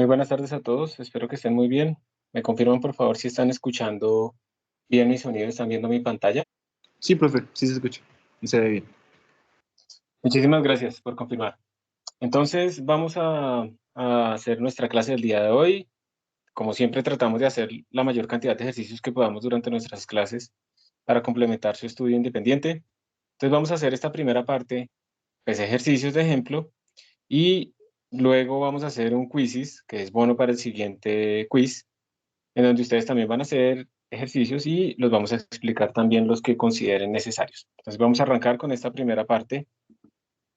Muy buenas tardes a todos, espero que estén muy bien. ¿Me confirman por favor si están escuchando bien mi sonido, están viendo mi pantalla? Sí, profe, sí se escucha y se ve bien. Muchísimas gracias por confirmar. Entonces vamos a hacer nuestra clase del día de hoy. Como siempre tratamos de hacer la mayor cantidad de ejercicios que podamos durante nuestras clases para complementar su estudio independiente. Entonces vamos a hacer esta primera parte, pues ejercicios de ejemplo, y luego vamos a hacer un quizzes, que es bono para el siguiente quiz, en donde ustedes también van a hacer ejercicios y los vamos a explicar también los que consideren necesarios. Entonces vamos a arrancar con esta primera parte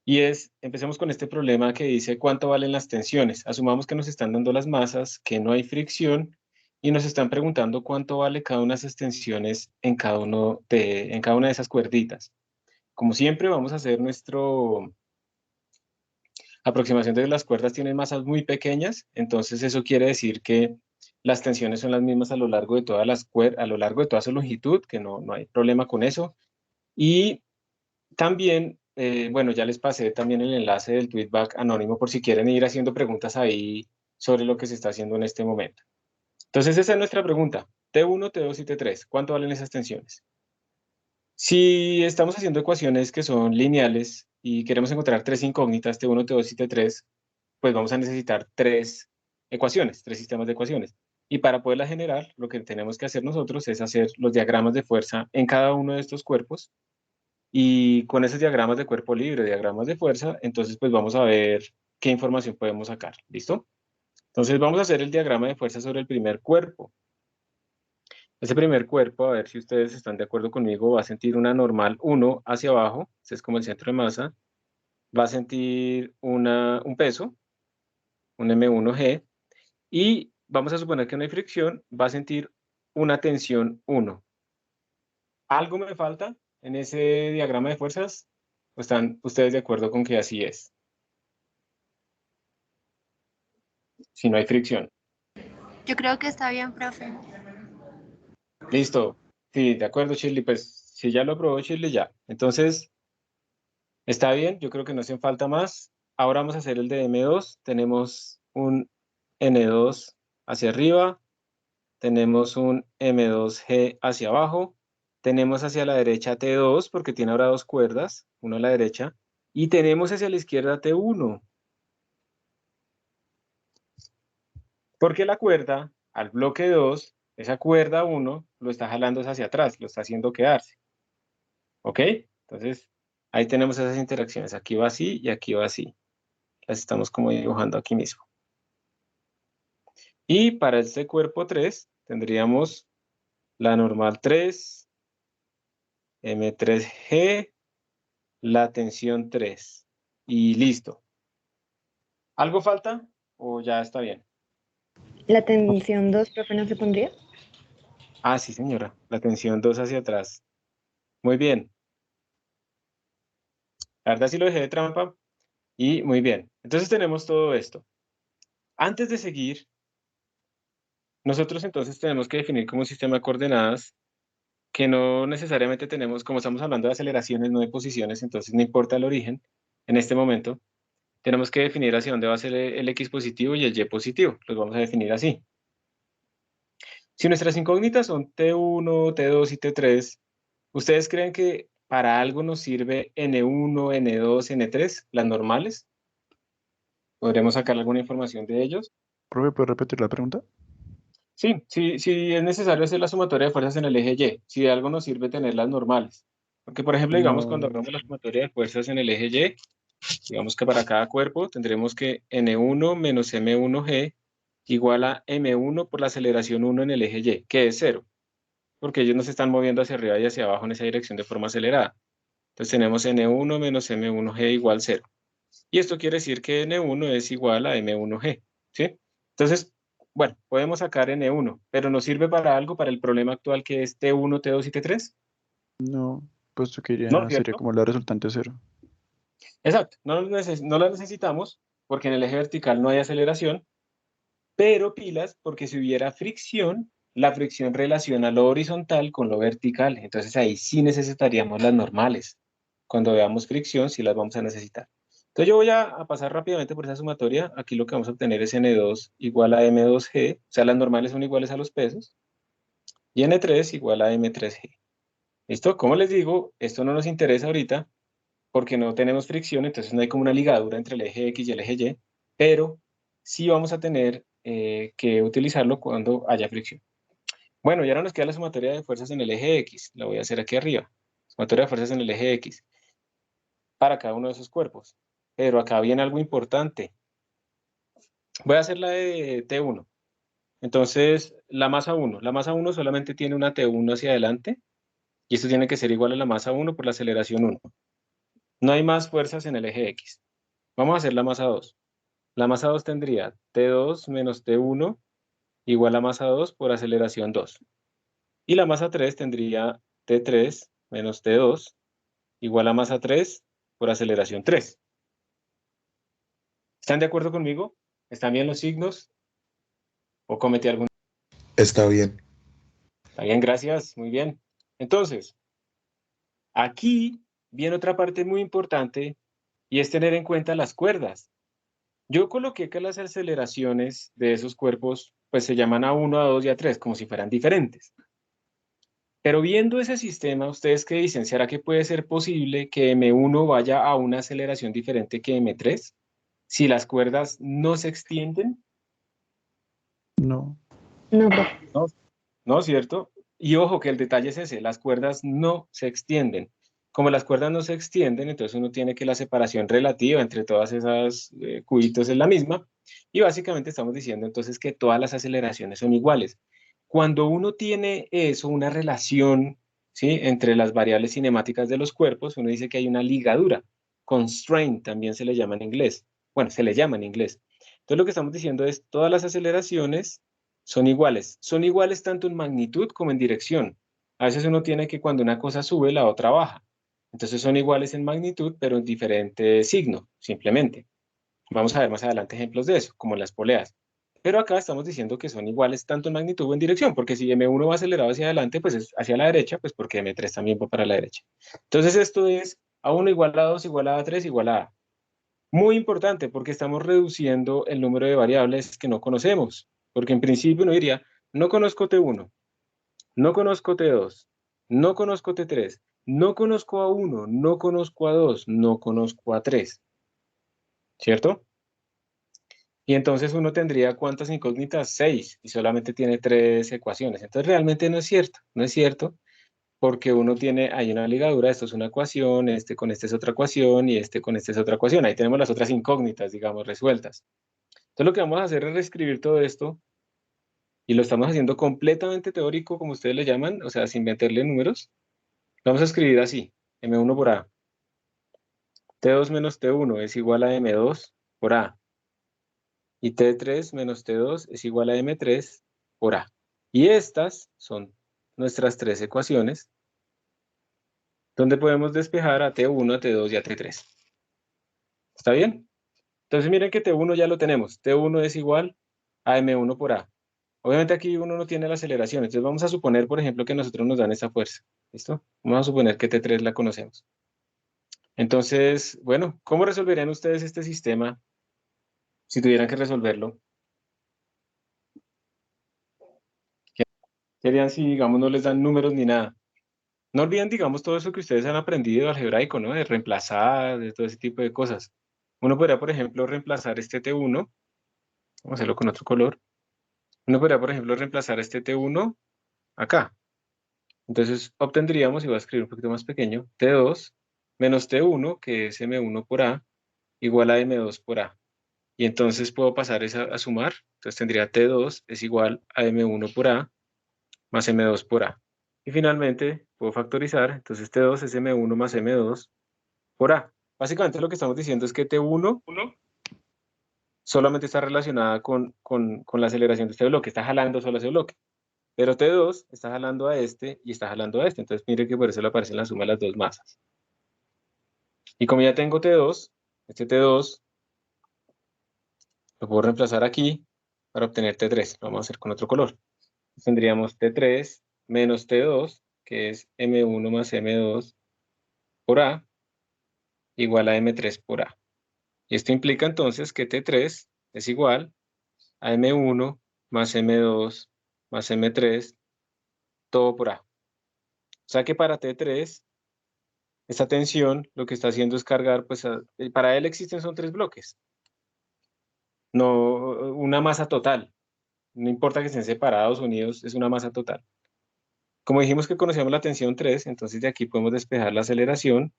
y empecemos con este problema que dice cuánto valen las tensiones. Asumamos que nos están dando las masas, que no hay fricción y nos están preguntando cuánto vale cada una de esas tensiones en cada una de esas cuerditas. Como siempre vamos a hacer nuestro aproximación de las cuerdas tienen masas muy pequeñas, entonces eso quiere decir que las tensiones son las mismas a lo largo de todas a lo largo de toda su longitud, que no hay problema con eso. Y también, bueno, ya les pasé también el enlace del tweetback anónimo por si quieren ir haciendo preguntas ahí sobre lo que se está haciendo en este momento. Entonces esa es nuestra pregunta. T1, T2 y T3, ¿cuánto valen esas tensiones? Si estamos haciendo ecuaciones que son lineales y queremos encontrar tres incógnitas, T1, T2 y T3, pues vamos a necesitar tres ecuaciones, tres sistemas de ecuaciones. Y para poderlas generar, lo que tenemos que hacer nosotros es hacer los diagramas de fuerza en cada uno de estos cuerpos. Y con esos diagramas de cuerpo libre, diagramas de fuerza, entonces pues vamos a ver qué información podemos sacar. ¿Listo? Entonces vamos a hacer el diagrama de fuerza sobre el primer cuerpo. Ese primer cuerpo, a ver si ustedes están de acuerdo conmigo, va a sentir una normal 1 hacia abajo, ese es como el centro de masa, va a sentir un peso, un M1G, y vamos a suponer que no hay fricción, va a sentir una tensión 1. ¿Algo me falta en ese diagrama de fuerzas? ¿O están ustedes de acuerdo con que así es? Si no hay fricción. Yo creo que está bien, profe. Listo. Sí, de acuerdo, Shirley. Pues si ya lo aprobó Shirley, ya. Entonces, está bien, yo creo que no hacen falta más. Ahora vamos a hacer el de M2. Tenemos un N2 hacia arriba, tenemos un M2G hacia abajo, tenemos hacia la derecha T2 porque tiene ahora dos cuerdas, uno a la derecha, y tenemos hacia la izquierda T1, porque la cuerda al bloque 2, esa cuerda 1 lo está jalando hacia atrás, lo está haciendo quedarse, ¿ok? Entonces, ahí tenemos esas interacciones, aquí va así y aquí va así, las estamos como dibujando aquí mismo. Y para este cuerpo 3 tendríamos la normal 3, M3G, la tensión 3. Y listo. ¿Algo falta o ya está bien? ¿La tensión 2, profe, no se pondría? Ah, sí, señora. La tensión 2 hacia atrás. Muy bien. La verdad sí lo dejé de trampa. Y muy bien. Entonces tenemos todo esto. Antes de seguir, nosotros entonces tenemos que definir como un sistema de coordenadas que no necesariamente tenemos, como estamos hablando de aceleraciones, no de posiciones, entonces no importa el origen en este momento. Tenemos que definir hacia dónde va a ser el X positivo y el Y positivo. Los vamos a definir así. Si nuestras incógnitas son T1, T2 y T3, ¿ustedes creen que para algo nos sirve N1, N2, N3, las normales? ¿Podremos sacar alguna información de ellos? Profe, ¿puede repetir la pregunta? Sí, sí, es necesario hacer la sumatoria de fuerzas en el eje Y. Si de algo nos sirve tener las normales. Porque, por ejemplo, digamos, cuando No, hagamos la sumatoria de fuerzas en el eje Y, digamos que para cada cuerpo tendremos que N1 menos M1G igual a M1 por la aceleración 1 en el eje Y, que es 0, porque ellos nos están moviendo hacia arriba y hacia abajo en esa dirección de forma acelerada. Entonces tenemos N1 menos M1G igual 0. Y esto quiere decir que N1 es igual a M1G, ¿sí? Entonces, bueno, podemos sacar N1, pero ¿nos sirve para algo, para el problema actual que es T1, T2 y T3? no, puesto que No, ya sería ¿cierto? como la resultante cero. Exacto, no la necesitamos porque en el eje vertical no hay aceleración, pero pilas porque si hubiera fricción, la fricción relaciona lo horizontal con lo vertical, entonces ahí sí necesitaríamos las normales. Cuando veamos fricción, sí las vamos a necesitar. Entonces yo voy a pasar rápidamente por esa sumatoria. Aquí lo que vamos a obtener es N2 igual a M2G, o sea, las normales son iguales a los pesos, y N3 igual a M3G. ¿Listo? Como les digo, esto no nos interesa ahorita porque no tenemos fricción, entonces no hay como una ligadura entre el eje X y el eje Y, pero sí vamos a tener que utilizarlo cuando haya fricción. Bueno, y ahora nos queda la sumatoria de fuerzas en el eje X. La voy a hacer aquí arriba. Sumatoria de fuerzas en el eje X para cada uno de esos cuerpos. Pero acá viene algo importante. Voy a hacer la de T1. Entonces, la masa 1. La masa 1 solamente tiene una T1 hacia adelante y esto tiene que ser igual a la masa 1 por la aceleración 1. No hay más fuerzas en el eje X. Vamos a hacer la masa 2. La masa 2 tendría T2 menos T1 igual a masa 2 por aceleración 2. Y la masa 3 tendría T3 menos T2 igual a masa 3 por aceleración 3. ¿Están de acuerdo conmigo? ¿Están bien los signos? ¿O cometí algún? Está bien. Está bien, gracias. Muy bien. Entonces, aquí viene otra parte muy importante y es tener en cuenta las cuerdas. Yo coloqué que las aceleraciones de esos cuerpos pues se llaman A1, A2 y A3 como si fueran diferentes. Pero viendo ese sistema, ¿ustedes qué dicen? ¿Será que puede ser posible que M1 vaya a una aceleración diferente que M3 si las cuerdas no se extienden? No. No, profe. No, no, ¿cierto? Y ojo que el detalle es ese, las cuerdas no se extienden. Como las cuerdas no se extienden, entonces uno tiene que la separación relativa entre todas esas cubitos es la misma. Y básicamente estamos diciendo entonces que todas las aceleraciones son iguales. Cuando uno tiene eso, una relación, ¿sí?, entre las variables cinemáticas de los cuerpos, uno dice que hay una ligadura. Constraint también se le llama en inglés. Bueno, se le llama en inglés. Entonces lo que estamos diciendo es todas las aceleraciones son iguales. Son iguales tanto en magnitud como en dirección. A veces uno tiene que cuando una cosa sube, la otra baja. Entonces son iguales en magnitud, pero en diferente signo, simplemente. Vamos a ver más adelante ejemplos de eso, como las poleas. Pero acá estamos diciendo que son iguales tanto en magnitud o en dirección, porque si M1 va acelerado hacia adelante, pues es hacia la derecha, pues porque M3 también va para la derecha. Entonces esto es A1 igual a 2 igual a A3 igual a A. Muy importante porque estamos reduciendo el número de variables que no conocemos. Porque en principio uno diría, no conozco T1, no conozco T2, no conozco T3, no conozco A1, no conozco A2, no conozco A3. ¿Cierto? Y entonces uno tendría ¿cuántas incógnitas? 6 y solamente tiene 3 ecuaciones. Entonces realmente no es cierto, no es cierto, porque uno tiene, hay una ligadura, esto es una ecuación, este con este es otra ecuación y este con este es otra ecuación. Ahí tenemos las otras incógnitas, digamos, resueltas. Entonces lo que vamos a hacer es reescribir todo esto y lo estamos haciendo completamente teórico, como ustedes le llaman, o sea, sin meterle números. Vamos a escribir así, M1 por A. T2 menos T1 es igual a M2 por A. Y T3 menos T2 es igual a M3 por A. Y estas son nuestras tres ecuaciones, donde podemos despejar a T1, a T2 y a T3. ¿Está bien? Entonces miren que T1 ya lo tenemos. T1 es igual a M1 por A. Obviamente aquí uno no tiene la aceleración, entonces vamos a suponer, por ejemplo, que nosotros nos dan esa fuerza. ¿Listo? Vamos a suponer que T3 la conocemos. Entonces, bueno, ¿cómo resolverían ustedes este sistema si tuvieran que resolverlo? ¿Qué harían si, digamos, no les dan números ni nada? No olviden, digamos, todo eso que ustedes han aprendido de algebraico, ¿no? De reemplazar, de todo ese tipo de cosas. Uno podría, por ejemplo, reemplazar este T1, vamos a hacerlo con otro color. Uno podría, por ejemplo, reemplazar este T1 acá. Entonces obtendríamos, y voy a escribir un poquito más pequeño, T2 menos T1, que es M1 por A, igual a M2 por A. Y entonces puedo pasar esa a sumar. Entonces tendría T2 es igual a M1 por A más M2 por A. Y finalmente puedo factorizar. Entonces T2 es M1 más M2 por A. Básicamente lo que estamos diciendo es que T1 solamente está relacionada con la aceleración de este bloque. Está jalando solo ese bloque. Pero T2 está jalando a este y está jalando a este. Entonces mire que por eso le aparece en la suma de las dos masas. Y como ya tengo T2, este T2 lo puedo reemplazar aquí para obtener T3. Lo vamos a hacer con otro color. Tendríamos T3 menos T2, que es M1 más M2 por A, igual a M3 por A. Y esto implica entonces que T3 es igual a M1 más M2 más M3, todo por A. O sea que para T3, esta tensión lo que está haciendo es cargar, pues para él existen son 3 bloques, no una masa total. No importa que estén separados, unidos, es una masa total. Como dijimos que conocíamos la tensión 3, entonces de aquí podemos despejar la aceleración.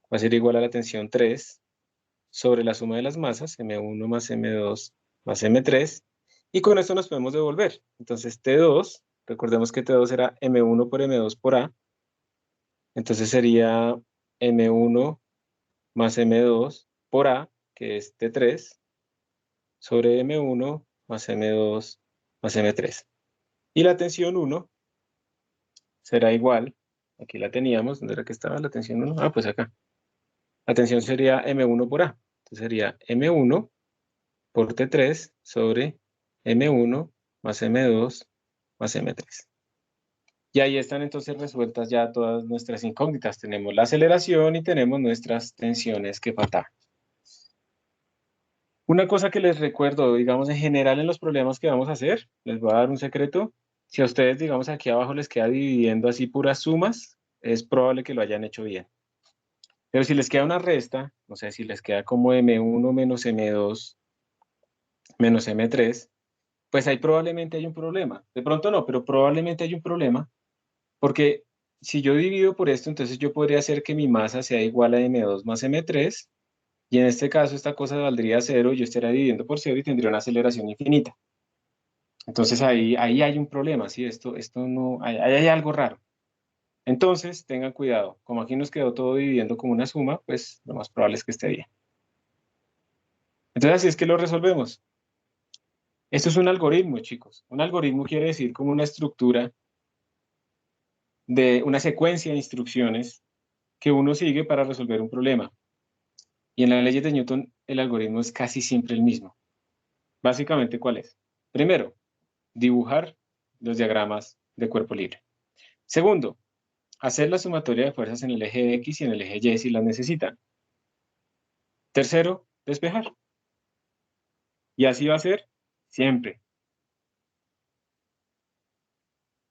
Va a ser igual a la tensión 3 sobre la suma de las masas, M1 más M2 más M3. Y con esto nos podemos devolver. Entonces T2, recordemos que T2 era M1 por M2 por A. Entonces sería M1 más M2 por A, que es T3, sobre M1 más M2 más M3. Y la tensión 1 será igual, aquí la teníamos, ¿dónde era que estaba la tensión 1? Ah, pues acá. La tensión sería M1 por A. Entonces sería M1 por T3 sobre M1 más M2 más M3. Y ahí están entonces resueltas ya todas nuestras incógnitas. Tenemos la aceleración y tenemos nuestras tensiones que faltaban. Una cosa que les recuerdo, digamos, en general en los problemas que vamos a hacer, les voy a dar un secreto. Si a ustedes, digamos, aquí abajo les queda dividiendo así puras sumas, es probable que lo hayan hecho bien. Pero si les queda una resta, o sea, si les queda como M1 menos M2 menos M3, pues ahí probablemente hay un problema. De pronto no, pero probablemente hay un problema, porque si yo divido por esto, entonces yo podría hacer que mi masa sea igual a M2 más M3, y en este caso esta cosa valdría 0, yo estaría dividiendo por 0 y tendría una aceleración infinita. Entonces ahí hay un problema, ¿sí? Esto no, ahí hay algo raro. Entonces, tengan cuidado. Como aquí nos quedó todo dividiendo como una suma, pues lo más probable es que esté bien. Entonces, así es que lo resolvemos. Esto es un algoritmo, chicos. Un algoritmo quiere decir como una estructura de una secuencia de instrucciones que uno sigue para resolver un problema. Y en las leyes de Newton, el algoritmo es casi siempre el mismo. Básicamente, ¿cuál es? Primero, dibujar los diagramas de cuerpo libre. Segundo, hacer la sumatoria de fuerzas en el eje X y en el eje Y si las necesitan. Tercero, despejar. Y así va a ser siempre.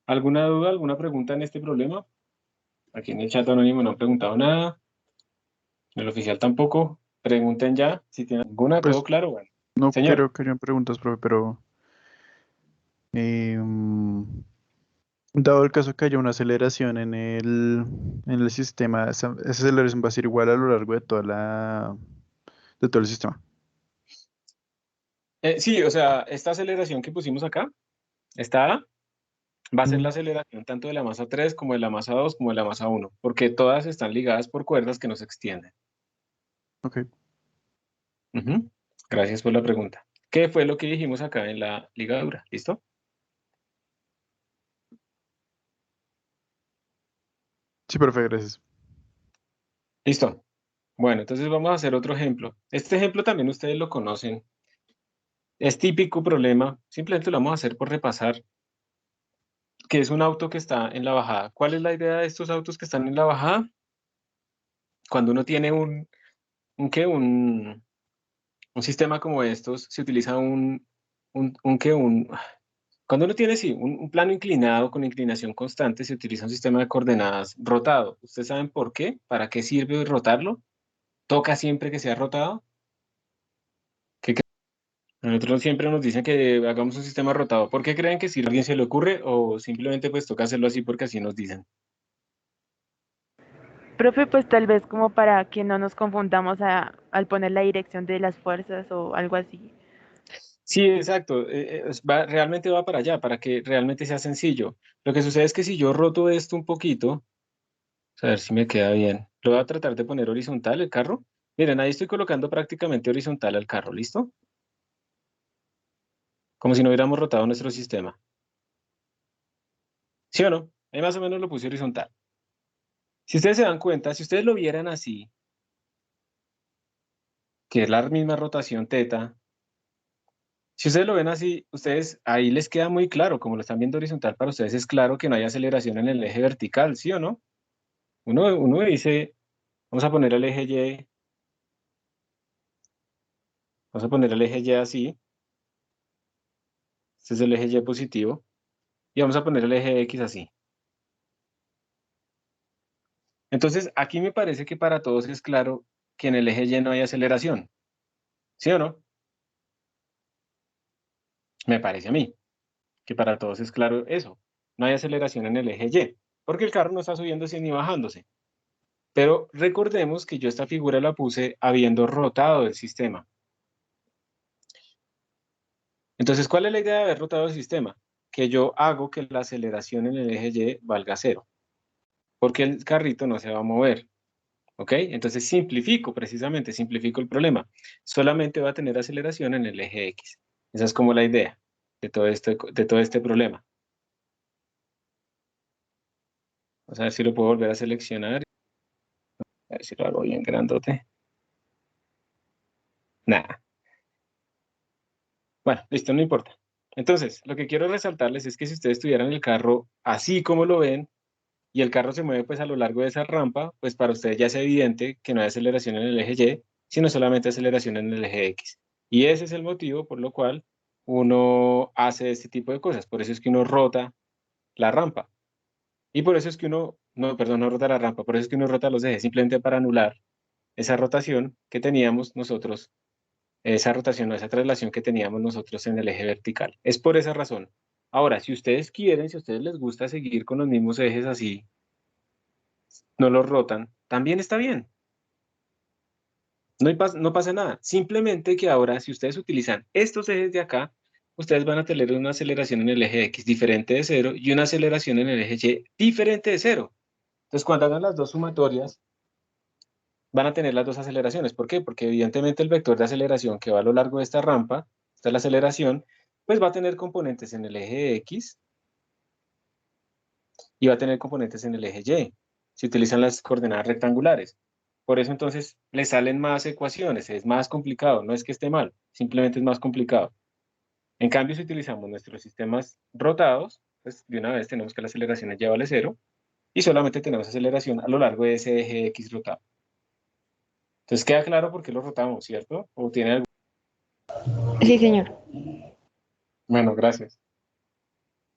¿Alguna duda, alguna pregunta en este problema? Aquí en el chat anónimo no han preguntado nada. En el oficial tampoco. Pregunten ya. Si tienen alguna, todo Pues claro. Bueno, no señor. creo que hayan preguntas, profe, pero em, dado el caso que haya una aceleración en el sistema, esa aceleración va a ser igual a lo largo de de todo el sistema. Sí, o sea, esta aceleración que pusimos acá, esta A, va a ser Mm, la aceleración tanto de la masa 3 como de la masa 2 como de la masa 1, porque todas están ligadas por cuerdas que no se extienden. ok. Ujú. Gracias por la pregunta. ¿Qué fue lo que dijimos acá en la ligadura? ¿Listo? Sí, profe, gracias. Listo. Bueno, entonces vamos a hacer otro ejemplo. Este ejemplo también ustedes lo conocen. Es típico problema. Simplemente lo vamos a hacer por repasar, que es un auto que está en la bajada. ¿Cuál es la idea de estos autos que están en la bajada? Cuando uno tiene ¿qué? Un sistema como estos, se utiliza ¿qué? Cuando uno tiene, sí, un plano inclinado con inclinación constante, se utiliza un sistema de coordenadas rotado. ¿Ustedes saben por qué? ¿Para qué sirve rotarlo? ¿Toca siempre que sea rotado? A nosotros siempre nos dicen que hagamos un sistema rotado. ¿Por qué creen que si a alguien se le ocurre o simplemente pues toca hacerlo así porque así nos dicen? Profe, pues tal vez como para que no nos confundamos al poner la dirección de las fuerzas o algo así. Sí, exacto. Realmente va para allá, para que realmente sea sencillo. Lo que sucede es que si yo roto esto un poquito, a ver si me queda bien. Lo voy a tratar de poner horizontal el carro. Miren, ahí estoy colocando prácticamente horizontal al carro, ¿listo? Como si no hubiéramos rotado nuestro sistema. ¿Sí o no? Ahí más o menos lo puse horizontal. Si ustedes se dan cuenta, si ustedes lo vieran así, que es la misma rotación teta, si ustedes lo ven así, ustedes ahí les queda muy claro, como lo están viendo horizontal, para ustedes es claro que no hay aceleración en el eje vertical, ¿sí o no? Uno dice, vamos a poner el eje Y, Vamos a poner el eje Y así. Este es el eje Y positivo. Y vamos a poner el eje X así. Entonces, aquí me parece que para todos es claro que en el eje Y no hay aceleración. ¿Sí o no? Me parece a mí que para todos es claro eso. No hay aceleración en el eje Y, porque el carro no está subiéndose ni bajándose. Pero recordemos que yo esta figura la puse habiendo rotado el sistema. Entonces, ¿cuál es la idea de haber rotado el sistema? Que yo hago que la aceleración en el eje Y valga 0, porque el carrito no se va a mover. ¿Ok? Entonces precisamente simplifico el problema. Solamente va a tener aceleración en el eje X. Esa es como la idea de todo este problema. Vamos a ver si lo puedo volver a seleccionar. A ver si lo hago bien grandote. Nada. Bueno, listo, no importa. Entonces, lo que quiero resaltarles es que si ustedes tuvieran el carro así como lo ven, y el carro se mueve pues a lo largo de esa rampa, pues para ustedes ya es evidente que no hay aceleración en el eje Y, sino solamente aceleración en el eje X. Y ese es el motivo por lo cual uno hace este tipo de cosas. Por eso es que uno rota la rampa. Y por eso es que uno, no, perdón, no rota la rampa, por eso es que uno rota los ejes, simplemente para anular esa rotación que teníamos nosotros, esa rotación o esa traslación que teníamos nosotros en el eje vertical. Es por esa razón. Ahora, si ustedes quieren, si a ustedes les gusta seguir con los mismos ejes así, no los rotan, también está bien. No pasa nada. Simplemente que ahora, si ustedes utilizan estos ejes de acá, ustedes van a tener una aceleración en el eje X diferente de 0 y una aceleración en el eje Y diferente de 0. Entonces, cuando hagan las dos sumatorias, van a tener las dos aceleraciones. ¿Por qué? Porque evidentemente el vector de aceleración que va a lo largo de esta rampa, esta es la aceleración, pues va a tener componentes en el eje X y va a tener componentes en el eje Y. Si utilizan las coordenadas rectangulares. Por eso entonces le salen más ecuaciones, es más complicado, no es que esté mal, simplemente es más complicado. En cambio, si utilizamos nuestros sistemas rotados, pues de una vez tenemos que la aceleración ya vale 0 y solamente tenemos aceleración a lo largo de ese eje X rotado. Entonces queda claro por qué lo rotamos, ¿cierto? ¿O tiene algo? Sí, señor. Bueno, gracias.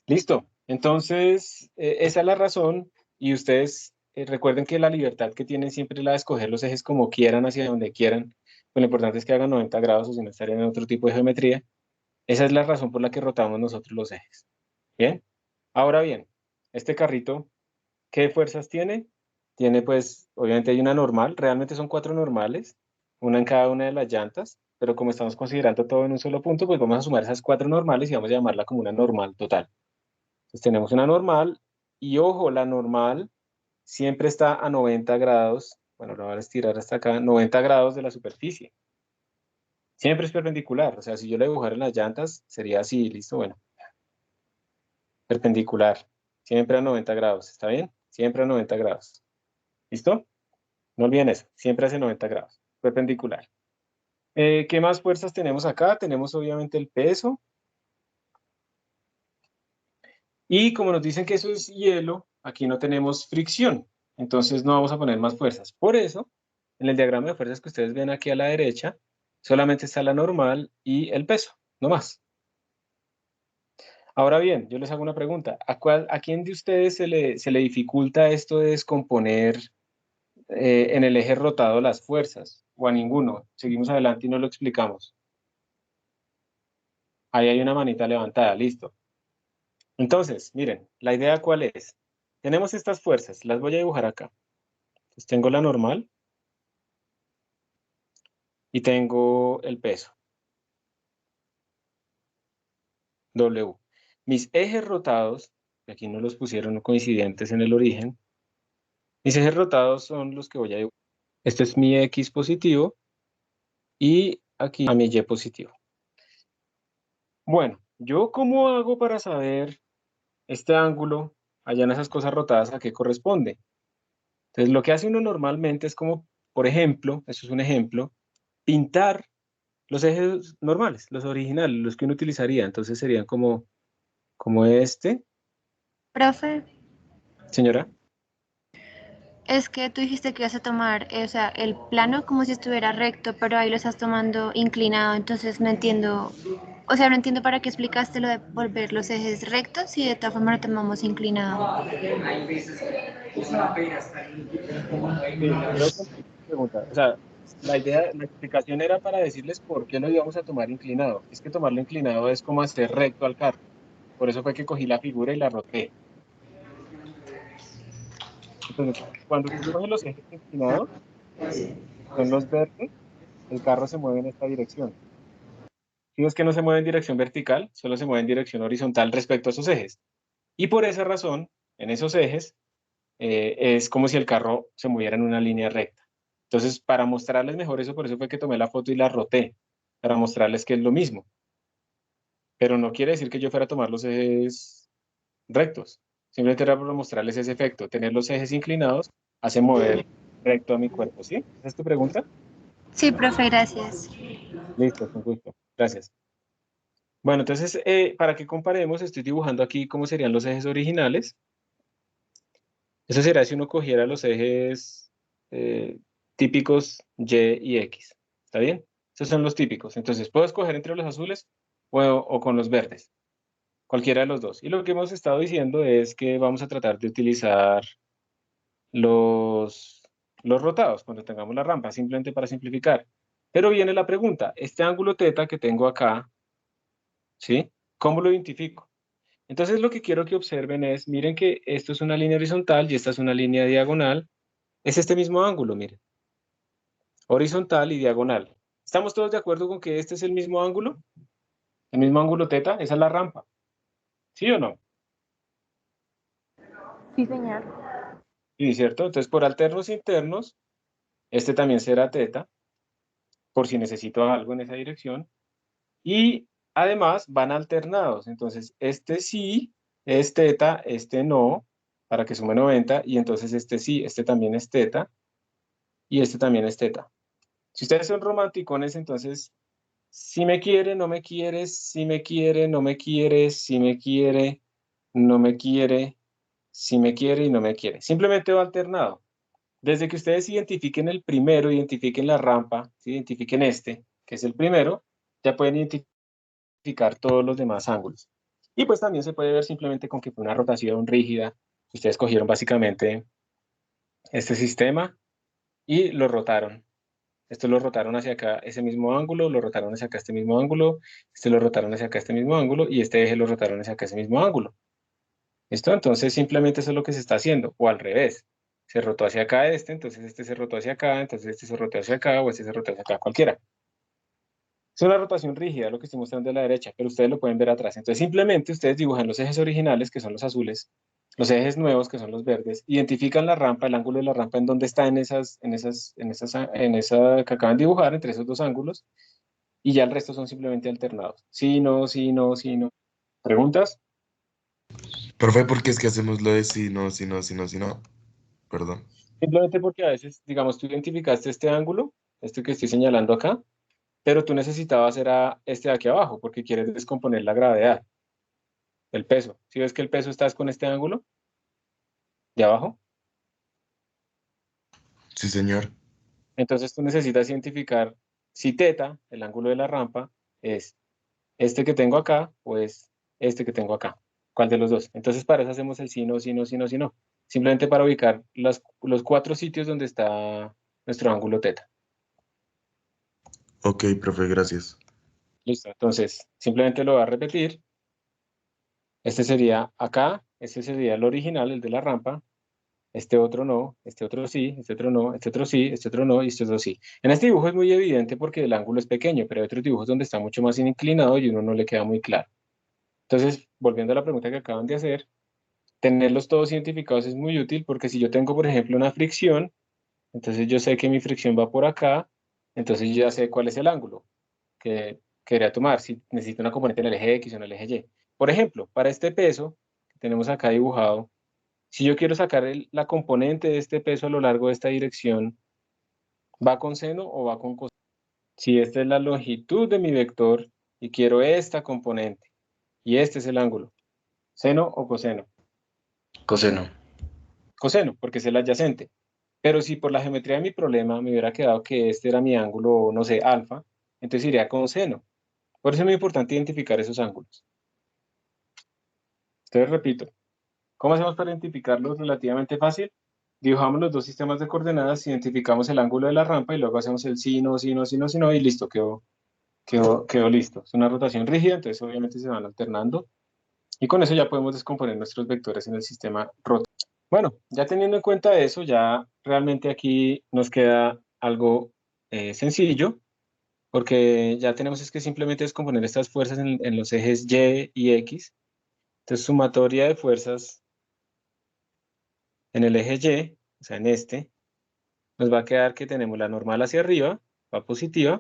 Listo. Entonces, esa es la razón y ustedes recuerden que la libertad que tienen siempre es la de escoger los ejes como quieran, hacia donde quieran. Pues lo importante es que hagan 90 grados o si no estarían en otro tipo de geometría. Esa es la razón por la que rotamos nosotros los ejes. Bien. Ahora bien, este carrito, ¿qué fuerzas tiene? Tiene pues, obviamente hay una normal, realmente son 4 normales, una en cada una de las llantas, pero como estamos considerando todo en un solo punto, pues vamos a sumar esas 4 normales y vamos a llamarla como una normal total. Entonces tenemos una normal y ojo, la normal siempre está a 90 grados, bueno, lo voy a estirar hasta acá, 90 grados de la superficie. Siempre es perpendicular, o sea, si yo le dibujara en las llantas, sería así, listo, bueno. Perpendicular, siempre a 90 grados, ¿está bien? Siempre a 90 grados. ¿Listo? No olviden eso, siempre hace 90 grados, perpendicular. ¿Qué más fuerzas tenemos acá? Tenemos obviamente el peso. Y como nos dicen que eso es hielo, aquí no tenemos fricción. Entonces no vamos a poner más fuerzas. Por eso, en el diagrama de fuerzas que ustedes ven aquí a la derecha, solamente está la normal y el peso, no más. Ahora bien, yo les hago una pregunta. ¿A quién de ustedes se le dificulta esto de descomponer en el eje rotado las fuerzas? ¿O a ninguno? Seguimos adelante y no lo explicamos. Ahí hay una manita levantada, listo. Entonces, miren, la idea ¿cuál es? Tenemos estas fuerzas, las voy a dibujar acá. Entonces tengo la normal y tengo el peso, W. Mis ejes rotados, que aquí no los pusieron coincidentes en el origen, mis ejes rotados son los que voy a dibujar. Este es mi X positivo y aquí a mi Y positivo. Bueno, ¿yo cómo hago para saber este ángulo allá en esas cosas rotadas a qué corresponde? Entonces, lo que hace uno normalmente es como, por ejemplo, eso es un ejemplo, pintar los ejes normales, los originales, los que uno utilizaría. Entonces serían como este. Profe, Señora. Es que tú dijiste que ibas a tomar, o sea, el plano como si estuviera recto, pero ahí lo estás tomando inclinado, entonces no entiendo, o sea, no entiendo para qué explicaste lo de volver los ejes rectos y de todas formas lo tomamos inclinado. Sí, creo que entendí tu pregunta. O sea, la idea, la explicación era para decirles por qué lo íbamos a tomar inclinado. Es que tomarlo inclinado es como hacer recto al carro. Por eso fue que cogí la figura y la roté. Entonces, cuando tú coges los ejes inclinados, son los verdes, el carro se mueve en esta dirección. Si ves que no se mueve en dirección vertical, solo se mueve en dirección horizontal respecto a esos ejes. Y por esa razón, en esos ejes, es como si el carro se moviera en una línea recta. Entonces, para mostrarles mejor eso, por eso fue que tomé la foto y la roté, para mostrarles que es lo mismo. Pero no quiere decir que yo fuera a tomar los ejes rectos. Simplemente era para mostrarles ese efecto. Tener los ejes inclinados hace mover recto a mi cuerpo, ¿sí? ¿Esa es tu pregunta? Sí, profe, gracias. Listo, con gusto. Gracias. Bueno, entonces, para que comparemos, estoy dibujando aquí cómo serían los ejes originales. Eso sería si uno cogiera los ejes típicos Y y X. ¿Está bien? Esos son los típicos. Entonces, puedo escoger entre los azules o con los verdes. Cualquiera de los dos. Y lo que hemos estado diciendo es que vamos a tratar de utilizar los, los rotados cuando tengamos la rampa, simplemente para simplificar. Pero viene la pregunta, este ángulo teta que tengo acá, ¿sí? ¿Cómo lo identifico? Entonces lo que quiero que observen es, miren que esto es una línea horizontal y esta es una línea diagonal. Es este mismo ángulo, miren, horizontal y diagonal. ¿Estamos todos de acuerdo con que este es el mismo ángulo? El mismo ángulo teta, esa es la rampa. ¿Sí o no? Sí, señor. Sí, ¿cierto? Entonces por alternos internos, este también será teta, por si necesito algo en esa dirección. Y además van alternados. Entonces este sí es teta, este no, para que sume 90. Y entonces este sí, este también es teta y este también es teta. Si ustedes son romanticones, entonces, si me quiere, no me quiere, si me quiere, no me quiere, si me quiere, no me quiere, si me quiere y no me quiere. Simplemente va alternado. Desde que ustedes identifiquen el primero, identifiquen la rampa, ¿sí? Identifiquen este, que es el primero, ya pueden identificar todos los demás ángulos. Y pues también se puede ver simplemente con que fue una rotación rígida. Ustedes cogieron básicamente este sistema y lo rotaron. Esto lo rotaron hacia acá, ese mismo ángulo, lo rotaron hacia acá, este mismo ángulo, este lo rotaron hacia acá, este mismo ángulo, y este eje lo rotaron hacia acá, ese mismo ángulo. ¿Listo? Entonces simplemente eso es lo que se está haciendo, o al revés. Se rotó hacia acá este, entonces este se rotó hacia acá, entonces este se rotó hacia acá, o este se rotó hacia acá, cualquiera. Es una rotación rígida, lo que estoy mostrando de la derecha, pero ustedes lo pueden ver atrás. Entonces simplemente ustedes dibujan los ejes originales, que son los azules, los ejes nuevos, que son los verdes, identifican la rampa, el ángulo de la rampa en dónde está en esa que acaban de dibujar, entre esos dos ángulos, y ya el resto son simplemente alternados. Sí, no, sí, no, sí, no. ¿Preguntas? Profe, ¿por qué es que hacemos lo de si no, si no, si no, si no? Perdón. Simplemente porque a veces, digamos, tú identificaste este ángulo, este que estoy señalando acá, pero tú necesitabas era este de aquí abajo, porque quieres descomponer la gravedad, el peso. ¿Sí ves que el peso está con este ángulo de abajo? Sí, señor. Entonces tú necesitas identificar si teta, el ángulo de la rampa, es este que tengo acá o es este que tengo acá. ¿Cuál de los dos? Entonces para eso hacemos el sí, no, sí, no, sí, no, sí, no. Simplemente para ubicar los cuatro sitios donde está nuestro ángulo teta. Ok, profe, gracias. Listo. Entonces simplemente lo voy a repetir. Este sería acá, este sería el original, el de la rampa. Este otro no, este otro sí, este otro no, este otro sí, este otro no y este otro sí. En este dibujo es muy evidente porque el ángulo es pequeño, pero hay otros dibujos donde está mucho más inclinado y uno no le queda muy claro. Entonces, volviendo a la pregunta que acaban de hacer, tenerlos todos identificados es muy útil porque si yo tengo, por ejemplo, una fricción, entonces yo sé que mi fricción va por acá, entonces yo ya sé cuál es el ángulo que quería tomar, si necesito una componente en el eje X o en el eje Y. Por ejemplo, para este peso que tenemos acá dibujado, si yo quiero sacar la componente de este peso a lo largo de esta dirección, ¿va con seno o va con coseno? Si esta es la longitud de mi vector y quiero esta componente y este es el ángulo, ¿seno o coseno? Coseno. Coseno, porque es el adyacente. Pero si por la geometría de mi problema me hubiera quedado que este era mi ángulo, no sé, alfa, entonces iría con seno. Por eso es muy importante identificar esos ángulos. Entonces repito, ¿cómo hacemos para identificarlos? Relativamente fácil. Dibujamos los dos sistemas de coordenadas, identificamos el ángulo de la rampa y luego hacemos el sino, sino, sino, sino y listo, quedó listo. Es una rotación rígida, entonces obviamente se van alternando. Y con eso ya podemos descomponer nuestros vectores en el sistema rotatorio. Bueno, ya teniendo en cuenta eso, ya realmente aquí nos queda algo sencillo, porque ya tenemos es que simplemente descomponer estas fuerzas en los ejes Y y X. Entonces, sumatoria de fuerzas en el eje Y, o sea, en este, nos va a quedar que tenemos la normal hacia arriba, va positiva,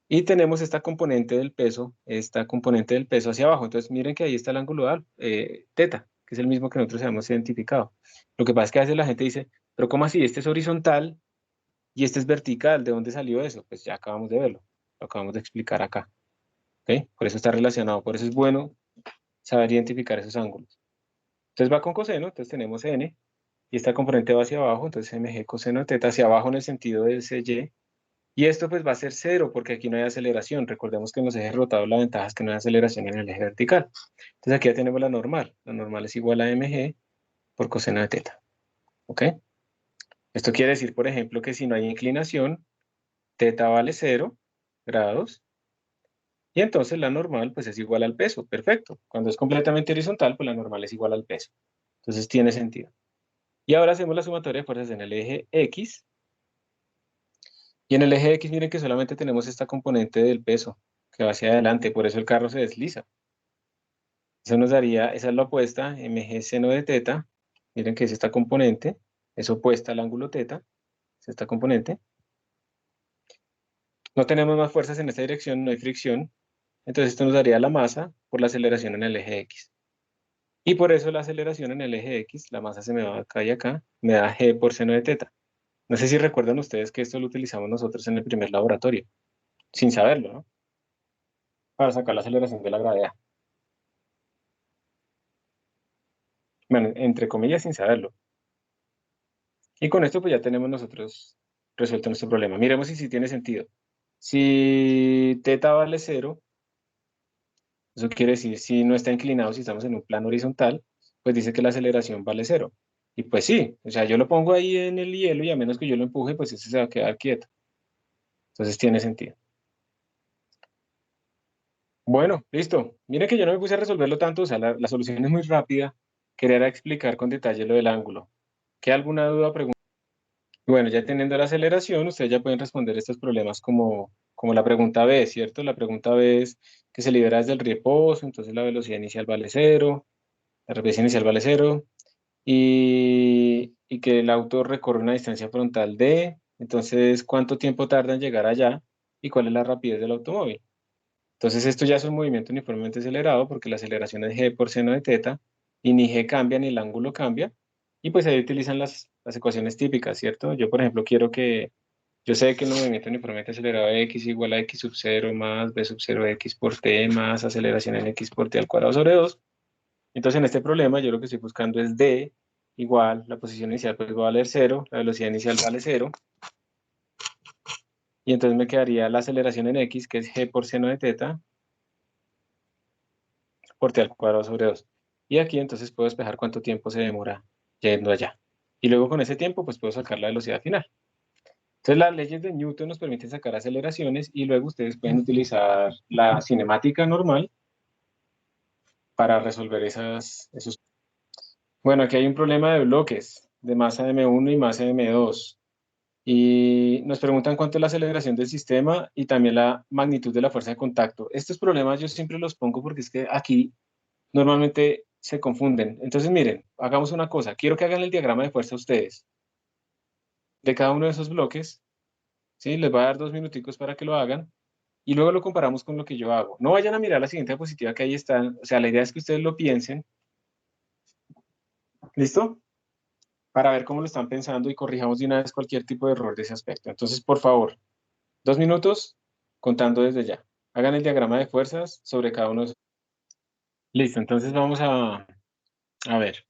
y tenemos esta componente del peso hacia abajo. Entonces, miren que ahí está el ángulo teta, que es el mismo que nosotros habíamos identificado. Lo que pasa es que a veces la gente dice, pero ¿cómo así? Este es horizontal y este es vertical. ¿De dónde salió eso? Pues ya acabamos de verlo, lo acabamos de explicar acá. ¿Ok? Por eso está relacionado, por eso es bueno saber identificar esos ángulos. Entonces va con coseno, entonces tenemos n, y esta componente va hacia abajo, entonces mg coseno de teta hacia abajo en el sentido del cy, y esto pues va a ser cero porque aquí no hay aceleración. Recordemos que en los ejes rotados la ventaja es que no hay aceleración en el eje vertical. Entonces aquí ya tenemos la normal es igual a mg por coseno de teta. ¿Ok? Esto quiere decir, por ejemplo, que si no hay inclinación, teta vale 0 grados, y entonces la normal pues es igual al peso. Perfecto. Cuando es completamente horizontal, pues la normal es igual al peso. Entonces tiene sentido. Y ahora hacemos la sumatoria de fuerzas en el eje X. Y en el eje X miren que solamente tenemos esta componente del peso que va hacia adelante, por eso el carro se desliza. Eso nos daría, esa es la opuesta, mg seno de teta. Miren que es esta componente, es opuesta al ángulo teta, es esta componente. No tenemos más fuerzas en esta dirección, no hay fricción. Entonces esto nos daría la masa por la aceleración en el eje X. Y por eso la aceleración en el eje X, la masa se me va acá y acá, me da g por seno de teta. No sé si recuerdan ustedes que esto lo utilizamos nosotros en el primer laboratorio, sin saberlo, ¿no? Para sacar la aceleración de la gravedad. Bueno, entre comillas, sin saberlo. Y con esto pues ya tenemos nosotros resuelto nuestro problema. Miremos si tiene sentido. Si teta vale 0, eso quiere decir si no está inclinado, si estamos en un plano horizontal, pues dice que la aceleración vale 0. Y pues sí, o sea, yo lo pongo ahí en el hielo y a menos que yo lo empuje, pues ese se va a quedar quieto. Entonces tiene sentido. Bueno, listo. Mire que yo no me puse a resolverlo tanto, o sea, la solución es muy rápida. Quería explicar con detalle lo del ángulo. ¿Queda alguna duda, pregunta? Bueno, ya teniendo la aceleración, ustedes ya pueden responder estos problemas como la pregunta B, ¿cierto? La pregunta B es que se libera desde el reposo, entonces la velocidad inicial vale 0, la rapidez inicial vale 0, y que el auto recorre una distancia frontal D, entonces cuánto tiempo tarda en llegar allá y cuál es la rapidez del automóvil. Entonces esto ya es un movimiento uniformemente acelerado porque la aceleración es g por seno de teta y ni g cambia ni el ángulo cambia. Y pues ahí utilizan las ecuaciones típicas, ¿cierto? Yo, por ejemplo, yo sé que el movimiento uniformemente acelerado de x igual a x sub 0 más b sub 0 de x por t más aceleración en x por t al cuadrado sobre 2. Entonces en este problema yo lo que estoy buscando es d igual, la posición inicial pues va a valer 0, la velocidad inicial vale 0. Y entonces me quedaría la aceleración en x, que es g por seno de teta, por t al cuadrado sobre 2. Y aquí entonces puedo despejar cuánto tiempo se demora yendo allá. Y luego con ese tiempo pues puedo sacar la velocidad final. Entonces las leyes de Newton nos permiten sacar aceleraciones y luego ustedes pueden utilizar la cinemática normal para resolver esos. Bueno, aquí hay un problema de bloques de masa M1 y masa M2. Y nos preguntan cuánto es la aceleración del sistema y también la magnitud de la fuerza de contacto. Estos problemas yo siempre los pongo porque es que aquí normalmente se confunden. Entonces, miren, hagamos una cosa. Quiero que hagan el diagrama de fuerza ustedes de cada uno de esos bloques. ¿Sí? Les voy a dar 2 minuticos para que lo hagan y luego lo comparamos con lo que yo hago. No vayan a mirar la siguiente diapositiva que ahí está. O sea, la idea es que ustedes lo piensen. ¿Listo? Para ver cómo lo están pensando y corrijamos de una vez cualquier tipo de error de ese aspecto. Entonces, por favor, 2 minutos contando desde ya. Hagan el diagrama de fuerzas sobre cada uno de esos. Listo, entonces vamos a ver.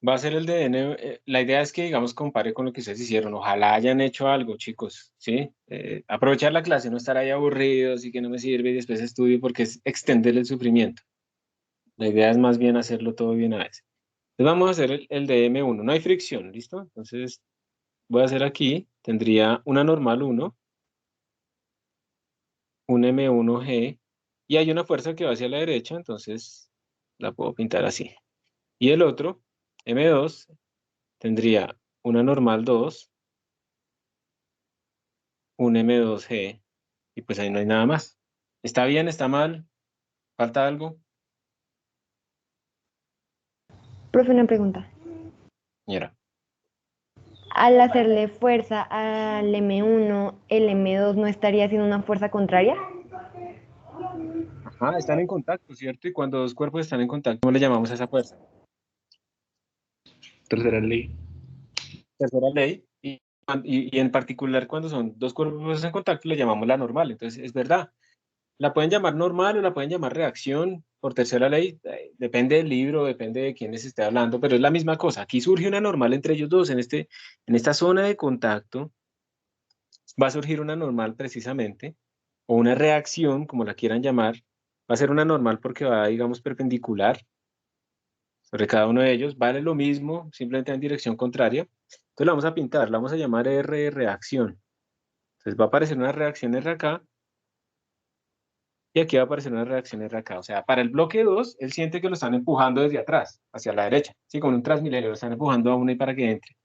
Va a ser el de N. La idea es que, digamos, compare con lo que ustedes hicieron. Ojalá hayan hecho algo, chicos, ¿sí? Aprovechar la clase, no estar ahí aburridos y que no me sirve y después estudio porque es extender el sufrimiento. La idea es más bien hacerlo todo bien a veces. Entonces vamos a hacer el de M1. No hay fricción, ¿listo? Entonces voy a hacer aquí, tendría una normal 1, un M1G, y hay una fuerza que va hacia la derecha, entonces la puedo pintar así. Y el otro, M2, tendría una normal 2, un M2G, y pues ahí no hay nada más. ¿Está bien? ¿Está mal? ¿Falta algo? Profe, una pregunta. Señora. Al hacerle fuerza al M1, el M2 no estaría haciendo una fuerza contraria. Ajá, están en contacto, ¿cierto? Y cuando dos cuerpos están en contacto, ¿cómo le llamamos a esa fuerza? Tercera ley. Tercera ley. Y en particular, cuando son dos cuerpos en contacto, le llamamos la normal. Entonces, es verdad. La pueden llamar normal o la pueden llamar reacción por tercera ley. Depende del libro, depende de quién les esté hablando, pero es la misma cosa. Aquí surge una normal entre ellos dos. En esta zona de contacto va a surgir una normal precisamente, o una reacción, como la quieran llamar. Va a ser una normal porque va, digamos, perpendicular sobre cada uno de ellos. Vale lo mismo, simplemente en dirección contraria. Entonces la vamos a pintar, la vamos a llamar R de reacción. Entonces va a aparecer una reacción R acá, y aquí va a aparecer una reacción R acá. O sea, para el bloque 2, él siente que lo están empujando desde atrás, hacia la derecha. Sí, con un Transmilenio, lo están empujando a uno y para que entre.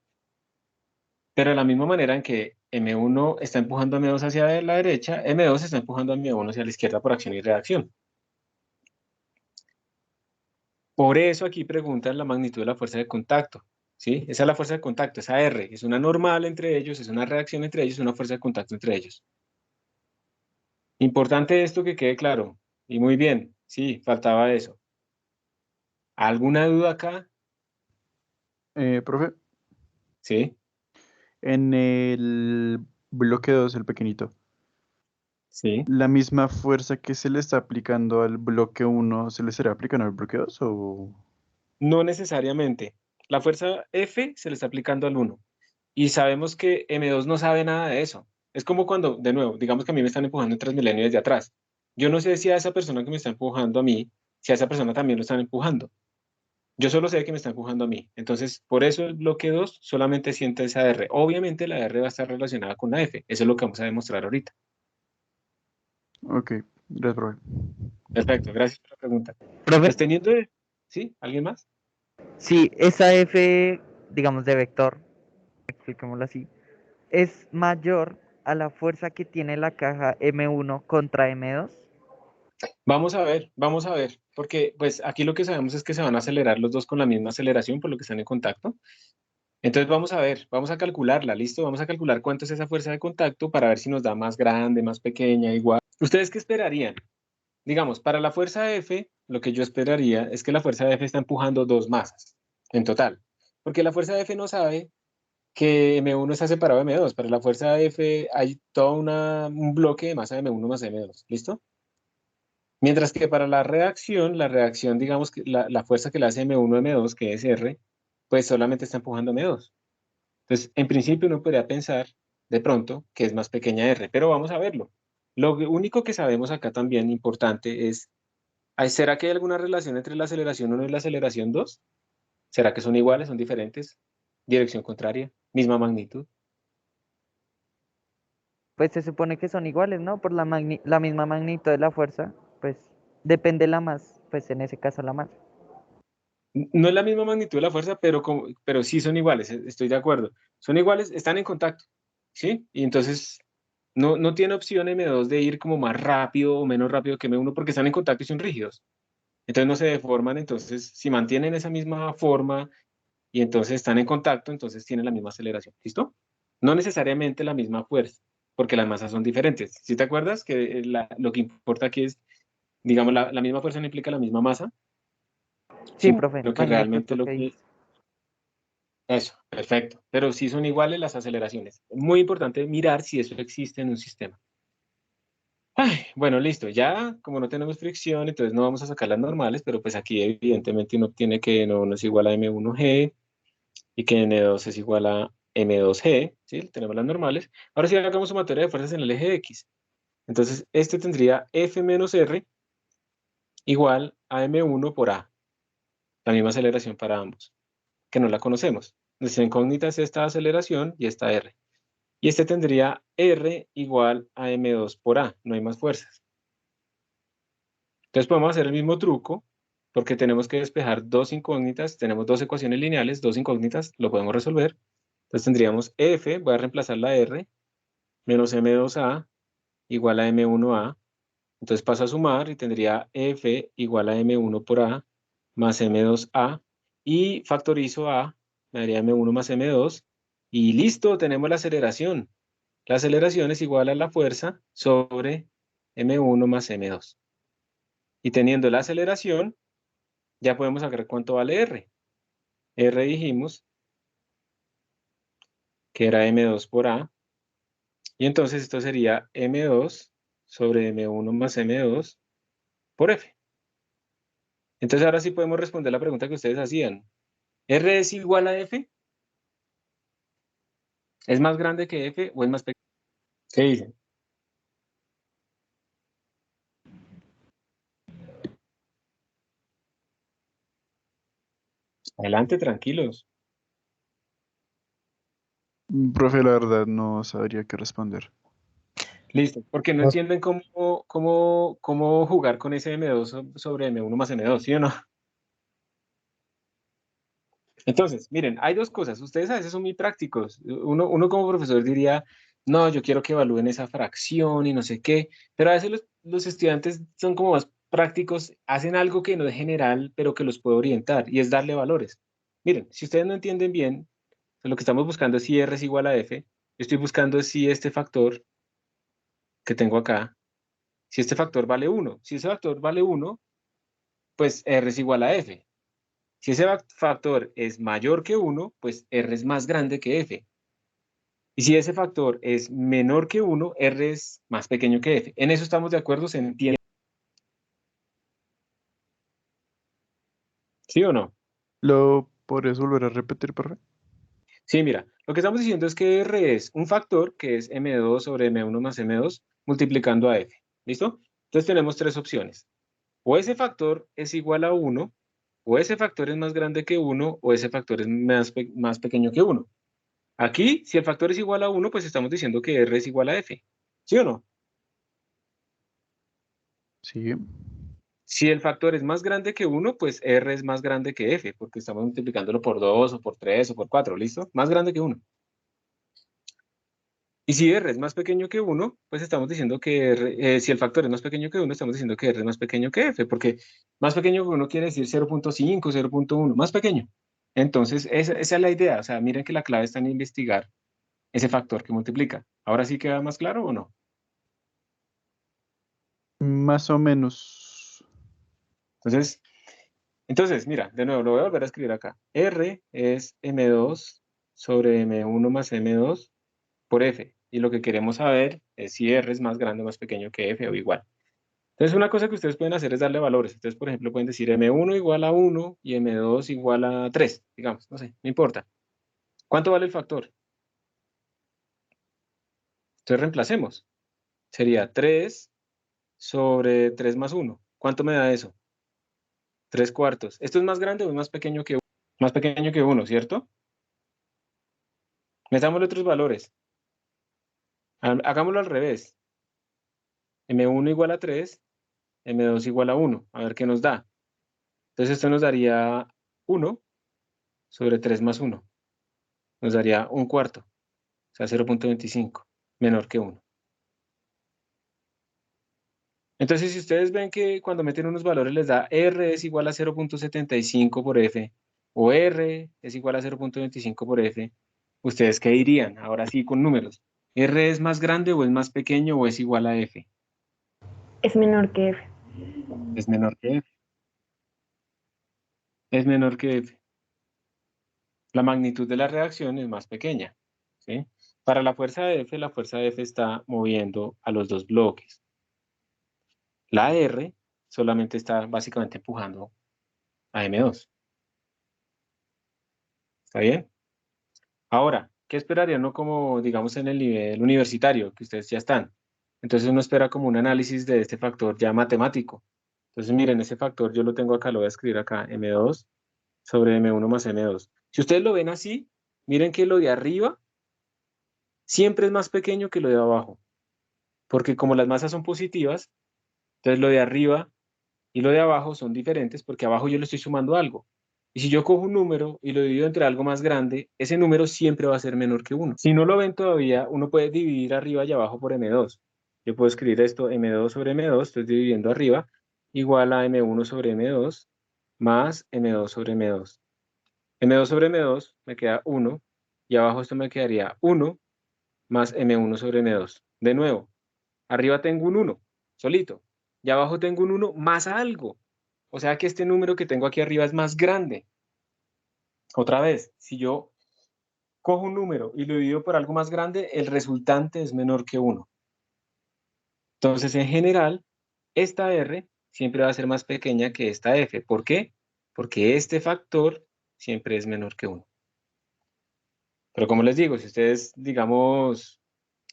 Pero de la misma manera en que M1 está empujando a M2 hacia la derecha, M2 está empujando a M1 hacia la izquierda por acción y reacción. Por eso aquí preguntan la magnitud de la fuerza de contacto. ¿Sí? Esa es la fuerza de contacto, esa R. Es una normal entre ellos, es una reacción entre ellos, una fuerza de contacto entre ellos. Importante esto que quede claro. Y muy bien, sí, faltaba eso. ¿Alguna duda acá? Profe, Sí, en el bloque 2, el pequeñito, sí. ¿la misma fuerza que se le está aplicando al bloque 1 se le estará aplicando al bloque 2 o...? No necesariamente. La fuerza F se le está aplicando al 1. Y sabemos que M2 no sabe nada de eso. Es como cuando, de nuevo, digamos que a mí me están empujando en Transmilenio desde atrás. Yo no sé si a esa persona que me está empujando a mí, si a esa persona también lo están empujando. Yo solo sé que me está empujando a mí. Entonces, por eso el bloque 2 solamente siente esa R. Obviamente la R va a estar relacionada con la F. Eso es lo que vamos a demostrar ahorita. Ok, gracias, profe. Perfecto, gracias por la pregunta. Profe, Pues teniendo... ¿Sí? ¿Alguien más? si esa F, digamos, de vector, expliquémoslo así, es mayor a la fuerza que tiene la caja M1 contra M2. Vamos a ver, porque pues aquí lo que sabemos es que se van a acelerar los dos con la misma aceleración por lo que están en contacto. Entonces vamos a ver, vamos a calcularla, ¿listo? Vamos a calcular cuánto es esa fuerza de contacto para ver si nos da más grande, más pequeña, igual. ¿Ustedes qué esperarían? Digamos, para la fuerza F, lo que yo esperaría es que la fuerza F está empujando dos masas en total, porque la fuerza F no sabe que M1 está separado de M2. Para la fuerza F hay todo un bloque de masa de M1 más M2, ¿listo? Mientras que para la reacción, digamos que la fuerza que le hace M1 a M2, que es R, pues solamente está empujando a M2. Entonces, en principio uno podría pensar de pronto que es más pequeña R, pero vamos a verlo. Lo único que sabemos acá también importante es, ¿será que hay alguna relación entre la aceleración 1 y la aceleración 2? ¿Será que son iguales, son diferentes? Dirección contraria, misma magnitud. Pues se supone que son iguales, ¿no? Por la misma magnitud de la fuerza, pues depende la más, pues en ese caso la más. No es la misma magnitud de la fuerza, pero sí son iguales, estoy de acuerdo. Son iguales, están en contacto, ¿sí? Y entonces no tiene opción M2 de ir como más rápido o menos rápido que M1 porque están en contacto y son rígidos. Entonces no se deforman, entonces si mantienen esa misma forma y entonces están en contacto, entonces tienen la misma aceleración, ¿listo? No necesariamente la misma fuerza, porque las masas son diferentes. ¿Sí te acuerdas que lo que importa aquí es, digamos, la misma fuerza no implica la misma masa? Sí, Sí, profe, lo que magnitud, realmente lo lo que que... dice. Eso, perfecto. Pero sí son iguales las aceleraciones. Muy importante mirar si eso existe en un sistema. Ay, bueno, listo. Ya, como no tenemos fricción, entonces no vamos a sacar las normales, pero pues aquí evidentemente uno tiene que no es igual a M1G. y que N2 es igual a M2G, ¿sí? Tenemos las normales. Ahora sí hagamos sumatoria de fuerzas en el eje X. Entonces, este tendría F menos R igual a M1 por A, la misma aceleración para ambos, que no la conocemos. Nuestra incógnita es esta aceleración y esta R. Y este tendría R igual a M2 por A, no hay más fuerzas. Entonces podemos hacer el mismo truco, porque tenemos que despejar dos incógnitas, tenemos dos ecuaciones lineales, dos incógnitas, lo podemos resolver. Entonces tendríamos F, voy a reemplazar la R, menos M2A igual a M1A. Entonces paso a sumar y tendría F igual a M1 por A más M2A. Y factorizo A, me daría M1 más M2. Y listo, tenemos la aceleración. La aceleración es igual a la fuerza sobre M1 más M2. Y teniendo la aceleración, ya podemos saber cuánto vale R. R dijimos que era M2 por A. Y entonces esto sería M2 sobre M1 más M2 por F. Entonces ahora sí podemos responder la pregunta que ustedes hacían. ¿R es igual a F? ¿Es más grande que F o es más pequeño? ¿Qué dicen? Adelante, tranquilos. Profe, la verdad no sabría qué responder. Listo, porque no entienden cómo jugar con ese M2 sobre M1 más M2, ¿sí o no? Entonces, miren, hay dos cosas. Ustedes a veces son muy prácticos. Uno como profesor diría, no, yo quiero que evalúen esa fracción y no sé qué, pero a veces los estudiantes son como más prácticos, hacen algo que no es general, pero que los puede orientar, y es darle valores. Miren, si ustedes no entienden bien, pues lo que estamos buscando es si R es igual a F. Yo estoy buscando si este factor que tengo acá, si este factor vale 1. Si ese factor vale 1, pues R es igual a F. Si ese factor es mayor que 1, pues R es más grande que F. Y si ese factor es menor que 1, R es más pequeño que F. En eso estamos de acuerdo, ¿se entiende? ¿Sí o no? ¿Lo podrías volver a repetir, profe? Sí, mira, lo que estamos diciendo es que R es un factor que es M2 sobre M1 más M2 multiplicando a F. ¿Listo? Entonces tenemos tres opciones. O ese factor es igual a 1, o ese factor es más grande que 1, o ese factor es más pequeño que 1. Aquí, si el factor es igual a 1, pues estamos diciendo que R es igual a F. ¿Sí o no? Sí. Si el factor es más grande que 1, pues R es más grande que F, porque estamos multiplicándolo por 2 o por 3 o por 4, ¿listo? Más grande que 1. Y si R es más pequeño que 1, pues estamos diciendo que si el factor es más pequeño que 1, estamos diciendo que R es más pequeño que F, porque más pequeño que 1 quiere decir 0.5, 0.1, más pequeño. Entonces, esa es la idea. O sea, miren que la clave está en investigar ese factor que multiplica. ¿Ahora sí queda más claro o no? Más o menos. Entonces, mira, de nuevo, lo voy a volver a escribir acá. R es M2 sobre M1 más M2 por F. Y lo que queremos saber es si R es más grande o más pequeño que F o igual. Entonces, una cosa que ustedes pueden hacer es darle valores. Entonces, por ejemplo, pueden decir M1 igual a 1 y M2 igual a 3, digamos, no sé, no importa. ¿Cuánto vale el factor? Entonces, reemplacemos. Sería 3 sobre 3 más 1. ¿Cuánto me da eso? 3 cuartos. ¿Esto es más grande o es más pequeño que 1? Más pequeño que 1, ¿cierto? Metámosle otros valores. Hagámoslo al revés. M1 igual a 3, M2 igual a 1. A ver qué nos da. Entonces esto nos daría 1 sobre 3 más 1. Nos daría un cuarto, o sea, 0.25, menor que 1. Entonces, si ustedes ven que cuando meten unos valores les da R es igual a 0.75 por F, o R es igual a 0.25 por F, ¿ustedes qué dirían? Ahora sí, con números. ¿R es más grande o es más pequeño o es igual a F? Es menor que F. Es menor que F. Es menor que F. La magnitud de la reacción es más pequeña, ¿sí? Para la fuerza de F está moviendo a los dos bloques. La R solamente está básicamente empujando a M2. ¿Está bien? Ahora, ¿qué esperaría uno como, digamos, en el nivel universitario, que ustedes ya están? Entonces uno espera como un análisis de este factor ya matemático. Entonces miren, ese factor yo lo tengo acá, lo voy a escribir acá, M2 sobre M1 más M2. Si ustedes lo ven así, miren que lo de arriba siempre es más pequeño que lo de abajo, porque como las masas son positivas, entonces lo de arriba y lo de abajo son diferentes porque abajo yo le estoy sumando algo. Y si yo cojo un número y lo divido entre algo más grande, ese número siempre va a ser menor que 1. Si no lo ven todavía, uno puede dividir arriba y abajo por M2. Yo puedo escribir esto M2 sobre M2, estoy dividiendo arriba, igual a M1 sobre M2 más M2 sobre M2. M2 sobre M2 me queda 1 y abajo esto me quedaría 1 más M1 sobre M2. De nuevo, arriba tengo un 1 solito y abajo tengo un 1 más algo. O sea que este número que tengo aquí arriba es más grande. Otra vez, si yo cojo un número y lo divido por algo más grande, el resultante es menor que 1. Entonces, en general, esta R siempre va a ser más pequeña que esta F. ¿Por qué? Porque este factor siempre es menor que 1. Pero como les digo, si ustedes, digamos,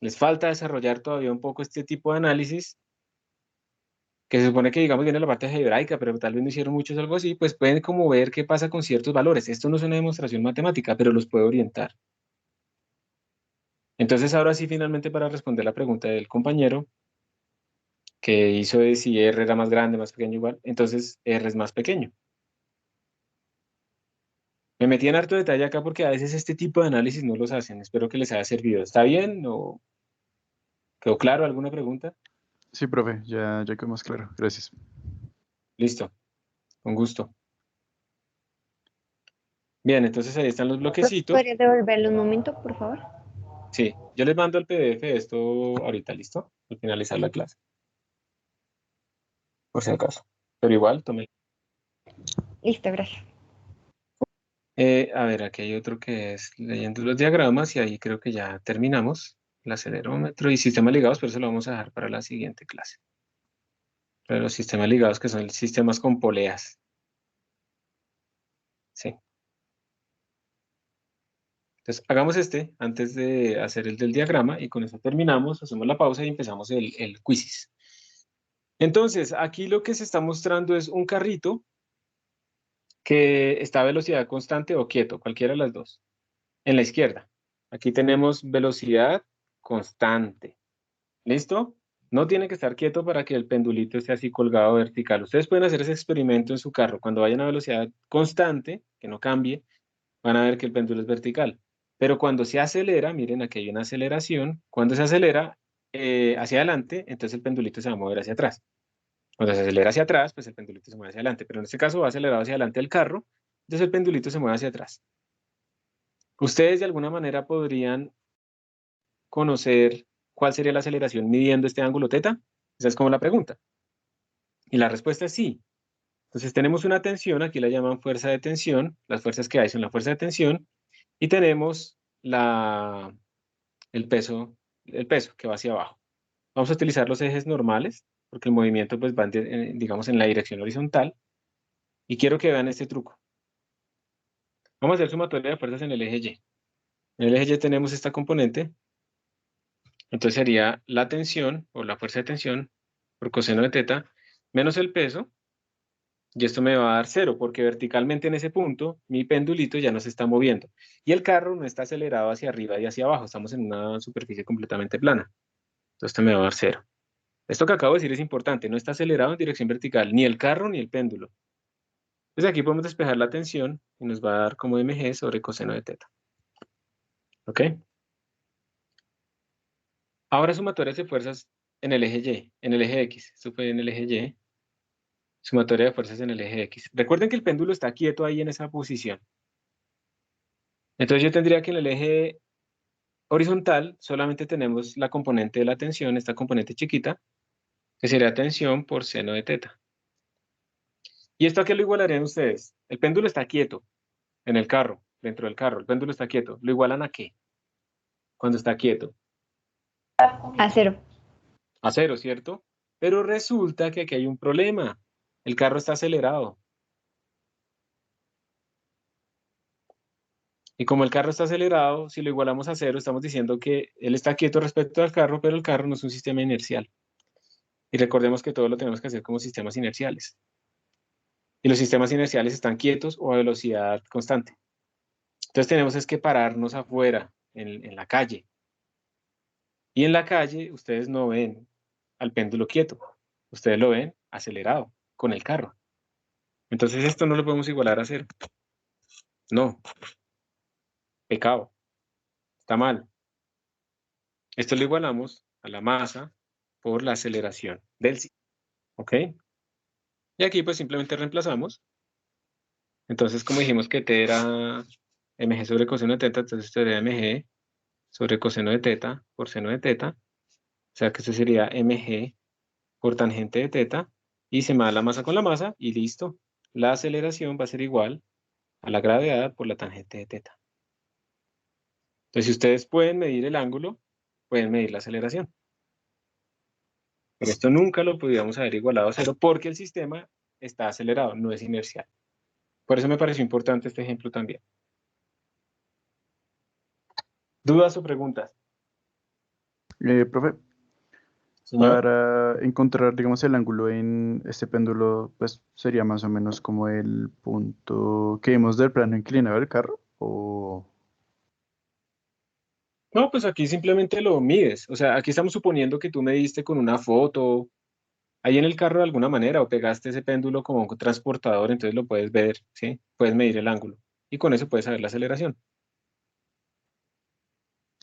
les falta desarrollar todavía un poco este tipo de análisis, que se supone que, digamos, viene la parte algebraica, pero tal vez no hicieron muchos o algo así, pues pueden como ver qué pasa con ciertos valores. Esto no es una demostración matemática, pero los puede orientar. Entonces, ahora sí, finalmente, para responder la pregunta del compañero, que hizo de si R era más grande, más pequeño, igual, entonces R es más pequeño. Me metí en harto detalle acá porque a veces este tipo de análisis no los hacen. Espero que les haya servido. ¿Está bien? ¿O quedó claro alguna pregunta? Sí, profe, ya quedó más claro. Gracias. Listo, con gusto. Bien, entonces ahí están los bloquecitos. ¿Podrías devolverlo un momento, por favor? Sí, yo les mando el PDF de esto ahorita, ¿listo? Al finalizar la clase, por si acaso. Pero igual, tome. Listo, gracias. A ver, aquí hay otro que es leyendo los diagramas y ahí creo que ya terminamos. El acelerómetro y sistemas ligados, pero eso lo vamos a dejar para la siguiente clase. Pero los sistemas ligados que son sistemas con poleas. Sí. Entonces, hagamos este antes de hacer el del diagrama y con eso terminamos, hacemos la pausa y empezamos el quizzes. Entonces, aquí lo que se está mostrando es un carrito que está a velocidad constante o quieto, cualquiera de las dos. En la izquierda. Aquí tenemos velocidad constante. ¿Listo? No tiene que estar quieto para que el pendulito esté así colgado vertical. Ustedes pueden hacer ese experimento en su carro. Cuando vayan a velocidad constante, que no cambie, van a ver que el péndulo es vertical. Pero cuando se acelera, miren, aquí hay una aceleración. Cuando se acelera hacia adelante, entonces el pendulito se va a mover hacia atrás. Cuando se acelera hacia atrás, pues el pendulito se mueve hacia adelante. Pero en este caso va acelerado hacia adelante el carro, entonces el pendulito se mueve hacia atrás. Ustedes de alguna manera podrían conocer cuál sería la aceleración midiendo este ángulo teta. Esa es como la pregunta. Y la respuesta es sí. Entonces tenemos una tensión, aquí la llaman fuerza de tensión. Las fuerzas que hay son la fuerza de tensión. Y tenemos el peso que va hacia abajo. Vamos a utilizar los ejes normales, porque el movimiento pues va, digamos, en la dirección horizontal. Y quiero que vean este truco. Vamos a hacer sumatoria de fuerzas en el eje Y. En el eje Y tenemos esta componente. Entonces sería la tensión, o la fuerza de tensión, por coseno de teta, menos el peso. Y esto me va a dar 0, porque verticalmente en ese punto, mi pendulito ya no se está moviendo. Y el carro no está acelerado hacia arriba y hacia abajo. Estamos en una superficie completamente plana. Entonces esto me va a dar 0. Esto que acabo de decir es importante, no está acelerado en dirección vertical, ni el carro ni el péndulo. Entonces aquí podemos despejar la tensión y nos va a dar como mg sobre coseno de teta. ¿Ok? Ahora sumatorias de fuerzas en el eje Y, en el eje X. Esto fue en el eje Y. Sumatoria de fuerzas en el eje X. Recuerden que el péndulo está quieto ahí en esa posición. Entonces yo tendría que en el eje horizontal solamente tenemos la componente de la tensión, esta componente chiquita, que sería tensión por seno de teta. ¿Y esto a qué lo igualarían ustedes? El péndulo está quieto en el carro, dentro del carro. El péndulo está quieto. ¿Lo igualan a qué? Cuando está quieto. A 0. A 0, ¿cierto? Pero resulta que aquí hay un problema. El carro está acelerado. Y como el carro está acelerado, si lo igualamos a cero, estamos diciendo que él está quieto respecto al carro, pero el carro no es un sistema inercial. Y recordemos que todo lo tenemos que hacer como sistemas inerciales. Y los sistemas inerciales están quietos o a velocidad constante. Entonces tenemos es que pararnos afuera, en la calle. Y en la calle ustedes no ven al péndulo quieto, ustedes lo ven acelerado con el carro. Entonces esto no lo podemos igualar a cero. No, pecado, está mal. Esto lo igualamos a la masa por la aceleración del sistema. ¿Ok? Y aquí pues simplemente reemplazamos. Entonces como dijimos que t era mg sobre coseno de teta, entonces esto sería mg sobre coseno de teta por seno de teta. O sea que esto sería mg por tangente de teta. Y se me da la masa con la masa y listo. La aceleración va a ser igual a la gravedad por la tangente de teta. Entonces si ustedes pueden medir el ángulo, pueden medir la aceleración. Pero esto nunca lo podíamos haber igualado a cero porque el sistema está acelerado, no es inercial. Por eso me pareció importante este ejemplo también. ¿Dudas o preguntas? Profe, Señor. para encontrar, digamos, el ángulo en este péndulo, pues sería más o menos como el punto que vimos del plano inclinado del carro, o... No, pues aquí simplemente lo mides. O sea, aquí estamos suponiendo que tú mediste con una foto, ahí en el carro de alguna manera, o pegaste ese péndulo como un transportador, entonces lo puedes ver, ¿sí? Puedes medir el ángulo. Y con eso puedes saber la aceleración.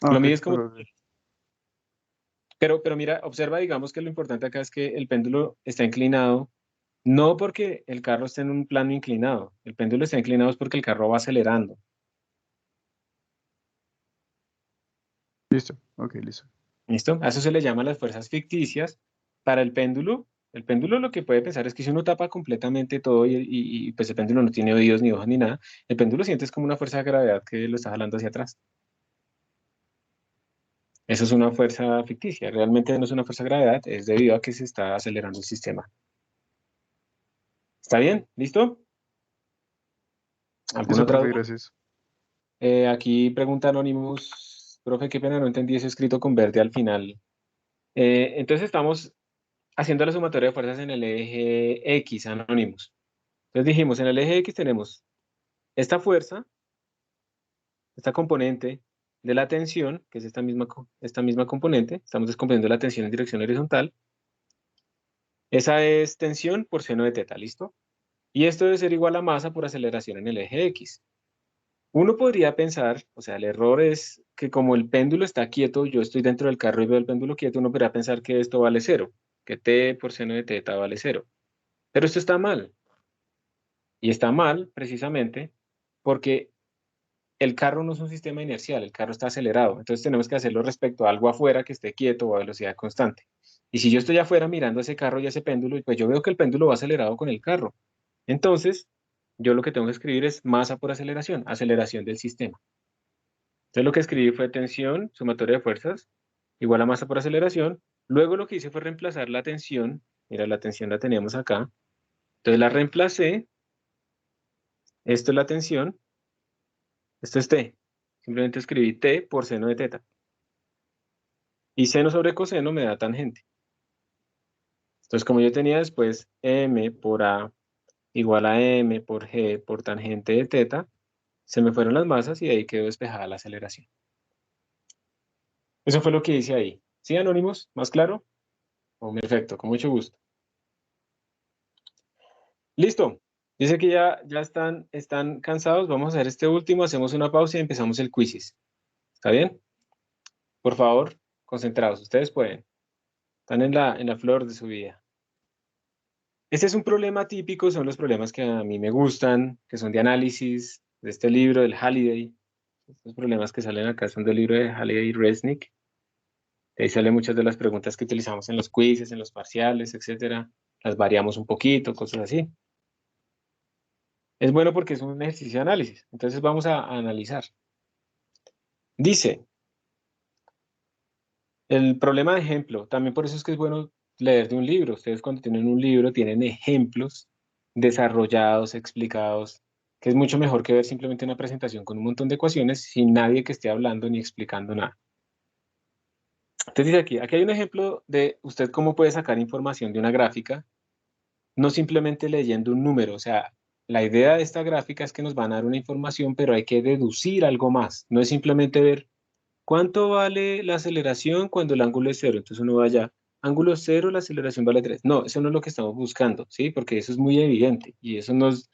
Ah, Lo ok, mides como... ok, ok. Pero mira, observa, digamos que lo importante acá es que el péndulo está inclinado, no porque el carro esté en un plano inclinado. El péndulo está inclinado es porque el carro va acelerando. Listo, ok, listo. ¿Listo? A eso se le llama las fuerzas ficticias. Para el péndulo lo que puede pensar es que si uno tapa completamente todo pues el péndulo no tiene oídos ni ojos ni nada, el péndulo sientes como una fuerza de gravedad que lo está jalando hacia atrás. Eso es una fuerza ficticia. Realmente no es una fuerza de gravedad, es debido a que se está acelerando el sistema. ¿Está bien? ¿Listo? ¿Alguna Listo, otra profe, duda? gracias. Aquí pregunta Anonymous, profe, qué pena, no entendí eso escrito con verde al final. Entonces estamos haciendo la sumatoria de fuerzas en el eje X, Anonymous. Entonces dijimos, en el eje X tenemos esta fuerza, esta componente de la tensión, que es esta misma componente, estamos descomponiendo la tensión en dirección horizontal. Esa es tensión por seno de teta, ¿listo? Y esto debe ser igual a masa por aceleración en el eje X. Uno podría pensar, o sea, el error es que como el péndulo está quieto, yo estoy dentro del carro y veo el péndulo quieto, uno podría pensar que esto vale cero, que t por seno de teta vale cero. Pero esto está mal. Y está mal precisamente porque el carro no es un sistema inercial, el carro está acelerado. Entonces tenemos que hacerlo respecto a algo afuera que esté quieto o a velocidad constante. Y si yo estoy afuera mirando ese carro y ese péndulo, pues yo veo que el péndulo va acelerado con el carro. Entonces, yo lo que tengo que escribir es masa por aceleración, aceleración del sistema. Entonces lo que escribí fue tensión, sumatoria de fuerzas, igual a masa por aceleración. Luego lo que hice fue reemplazar la tensión. Mira, la tensión la teníamos acá. Entonces la reemplacé. Esto es la tensión. Esto es T. Simplemente escribí T por seno de teta. Y seno sobre coseno me da tangente. Entonces, como yo tenía después M por A igual a M por G por tangente de teta, se me fueron las masas y ahí quedó despejada la aceleración. Eso fue lo que hice ahí. ¿Sí, Anónimos? ¿Más claro? Oh, perfecto, con mucho gusto. Listo. Dice que ya están cansados. Vamos a hacer este último, hacemos una pausa y empezamos el quizzes. ¿Está bien? Por favor, concentrados. Ustedes pueden. Están en la flor de su vida. Este es un problema típico, son los problemas que a mí me gustan, que son de análisis, de este libro, del Halliday. Estos problemas que salen acá son del libro de Halliday y Resnick. Ahí salen muchas de las preguntas que utilizamos en los quizzes, en los parciales, etcétera. Las variamos un poquito, cosas así. Es bueno porque es un ejercicio de análisis. Entonces vamos a analizar. Dice, el problema de ejemplo, también por eso es que es bueno leer de un libro. Ustedes cuando tienen un libro tienen ejemplos desarrollados, explicados. que es mucho mejor que ver simplemente una presentación con un montón de ecuaciones sin nadie que esté hablando ni explicando nada. Entonces dice aquí hay un ejemplo de usted cómo puede sacar información de una gráfica, no simplemente leyendo un número. O sea, la idea de esta gráfica es que nos van a dar una información, pero hay que deducir algo más. No es simplemente ver cuánto vale la aceleración cuando el ángulo es cero. Entonces uno va allá, ángulo cero, la aceleración vale 3. No, eso no es lo que estamos buscando, ¿sí? Porque eso es muy evidente y eso nos,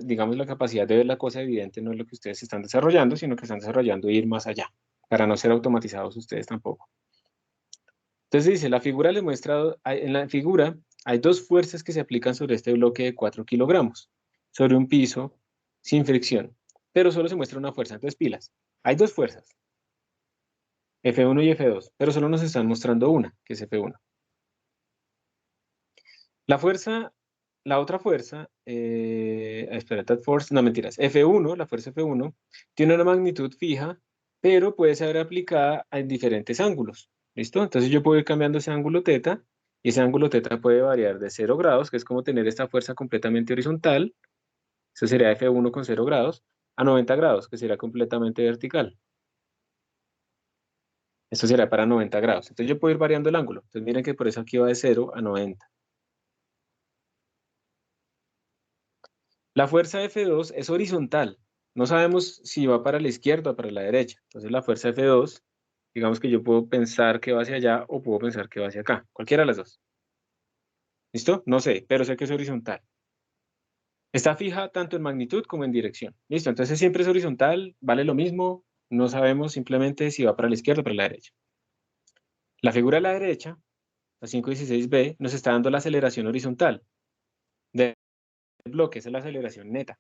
digamos, la capacidad de ver la cosa evidente no es lo que ustedes están desarrollando, sino que están desarrollando ir más allá, para no ser automatizados ustedes tampoco. Entonces dice, la figura le muestra, en la figura hay dos fuerzas que se aplican sobre este bloque de 4 kilogramos, sobre un piso sin fricción, pero solo se muestra una fuerza. Entonces pilas, hay dos fuerzas, F1 y F2, pero solo nos están mostrando una, que es F1. La fuerza, la otra fuerza, espera, that force, no mentiras, F1, la fuerza F1, tiene una magnitud fija, pero puede ser aplicada en diferentes ángulos. ¿Listo? Entonces yo puedo ir cambiando ese ángulo teta, y ese ángulo teta puede variar de 0 grados, que es como tener esta fuerza completamente horizontal, eso sería F1 con 0 grados, a 90 grados, que sería completamente vertical. Esto será para 90 grados. Entonces yo puedo ir variando el ángulo. Entonces miren que por eso aquí va de 0 a 90. La fuerza F2 es horizontal. No sabemos si va para la izquierda o para la derecha. Entonces la fuerza F2, digamos que yo puedo pensar que va hacia allá o puedo pensar que va hacia acá. Cualquiera de las dos. ¿Listo? No sé, pero sé que es horizontal. Está fija tanto en magnitud como en dirección. ¿Listo? Entonces siempre es horizontal, vale lo mismo. No sabemos simplemente si va para la izquierda o para la derecha. La figura de la derecha, la 516b, nos está dando la aceleración horizontal del bloque, esa es la aceleración neta,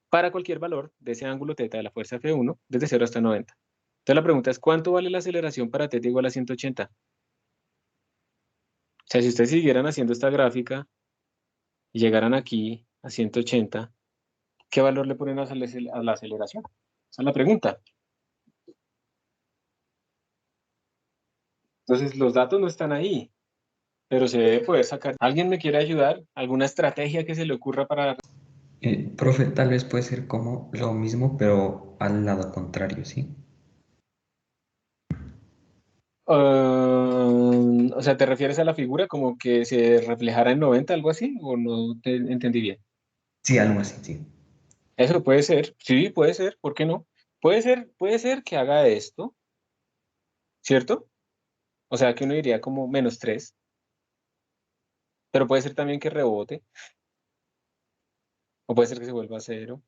para cualquier valor de ese ángulo teta de la fuerza F1 desde 0 hasta 90. Entonces la pregunta es, ¿cuánto vale la aceleración para teta igual a 180? O sea, si ustedes siguieran haciendo esta gráfica y llegaran aquí a 180, ¿qué valor le ponen a la aceleración? Esa es la pregunta. Entonces los datos no están ahí, pero se debe poder sacar. ¿Alguien me quiere ayudar? ¿Alguna estrategia que se le ocurra para... Profe, tal vez puede ser como lo mismo, pero al lado contrario, ¿sí? O sea, ¿te refieres a la figura como que se reflejara en 90, algo así? ¿O no te entendí bien? Sí, algo así, sí. Eso puede ser, sí, puede ser, ¿por qué no? Puede ser que haga esto, ¿cierto? O sea, que uno diría como -3, pero puede ser también que rebote, o puede ser que se vuelva a cero.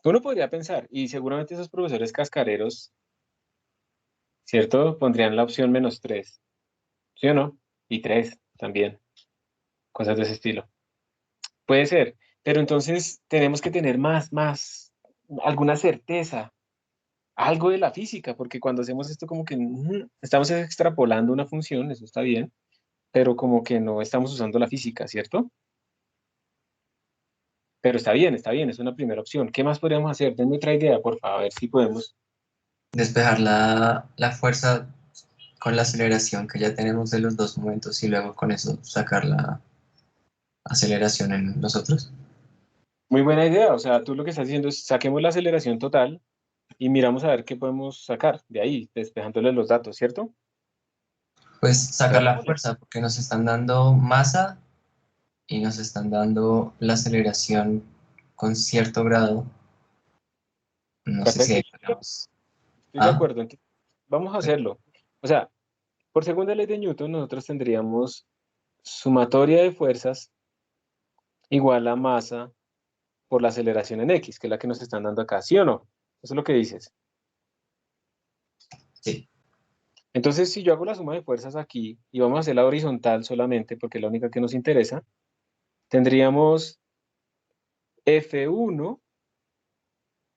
Uno podría pensar, y seguramente esos profesores cascareros, ¿cierto? Pondrían la opción -3, ¿sí o no? Y 3 también, cosas de ese estilo. Puede ser, pero entonces tenemos que tener alguna certeza, algo de la física, porque cuando hacemos esto como que estamos extrapolando una función, eso está bien, pero como que no estamos usando la física, ¿cierto? Pero está bien, es una primera opción. ¿Qué más podríamos hacer? Denme otra idea, por favor, a ver si podemos. Despejar la fuerza con la aceleración que ya tenemos de los dos momentos y luego con eso sacar la aceleración en los otros. Muy buena idea, o sea, tú lo que estás diciendo es saquemos la aceleración total y miramos a ver qué podemos sacar de ahí, despejándole los datos, ¿cierto? Pues sacar la Tratémoslo. fuerza porque nos están dando masa y nos están dando la aceleración con cierto grado. No sé si Perfecto, ahí podemos... estoy de ¿Ah? acuerdo. Entonces, vamos a hacerlo. O sea, por segunda ley de Newton, nosotros tendríamos sumatoria de fuerzas igual a masa por la aceleración en X, que es la que nos están dando acá, ¿sí o no? Eso es lo que dices. Sí. Entonces, si yo hago la suma de fuerzas aquí y vamos a hacer la horizontal solamente, porque es la única que nos interesa, tendríamos F1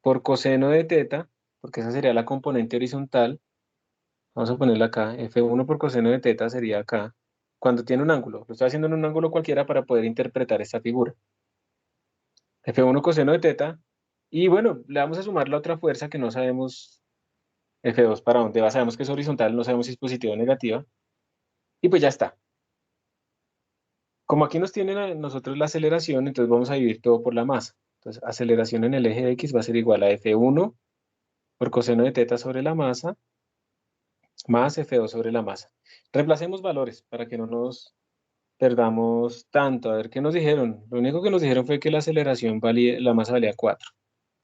por coseno de teta, porque esa sería la componente horizontal. Vamos a ponerla acá. F1 por coseno de teta sería acá. Cuando tiene un ángulo. Lo estoy haciendo en un ángulo cualquiera para poder interpretar esta figura. F1 coseno de teta. Y bueno, le vamos a sumar la otra fuerza que no sabemos F2 para dónde va. Sabemos que es horizontal, no sabemos si es positiva o negativa. Y pues ya está. Como aquí nos tienen a nosotros la aceleración, entonces vamos a dividir todo por la masa. Entonces, aceleración en el eje X va a ser igual a F1 por coseno de teta sobre la masa, más F2 sobre la masa. Reemplacemos valores para que no nos perdamos tanto. A ver, ¿qué nos dijeron? Lo único que nos dijeron fue que la aceleración valía, la masa valía 4.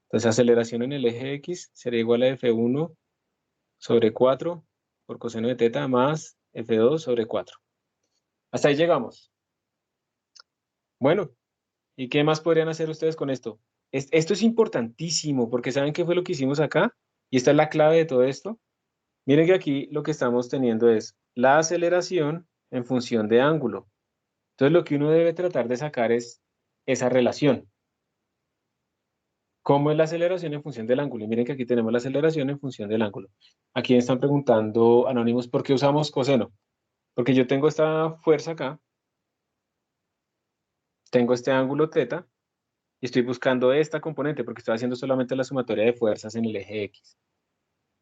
Entonces, aceleración en el eje X sería igual a F1 sobre 4 por coseno de teta más F2 sobre 4. Hasta ahí llegamos. Bueno, ¿y qué más podrían hacer ustedes con esto? Esto es importantísimo porque ¿saben qué fue lo que hicimos acá? Y esta es la clave de todo esto. Miren que aquí lo que estamos teniendo es la aceleración en función de ángulo. Entonces lo que uno debe tratar de sacar es esa relación. ¿Cómo es la aceleración en función del ángulo? Y miren que aquí tenemos la aceleración en función del ángulo. Aquí me están preguntando, anónimos, ¿por qué usamos coseno? Porque yo tengo esta fuerza acá, tengo este ángulo θ, y estoy buscando esta componente porque estoy haciendo solamente la sumatoria de fuerzas en el eje X.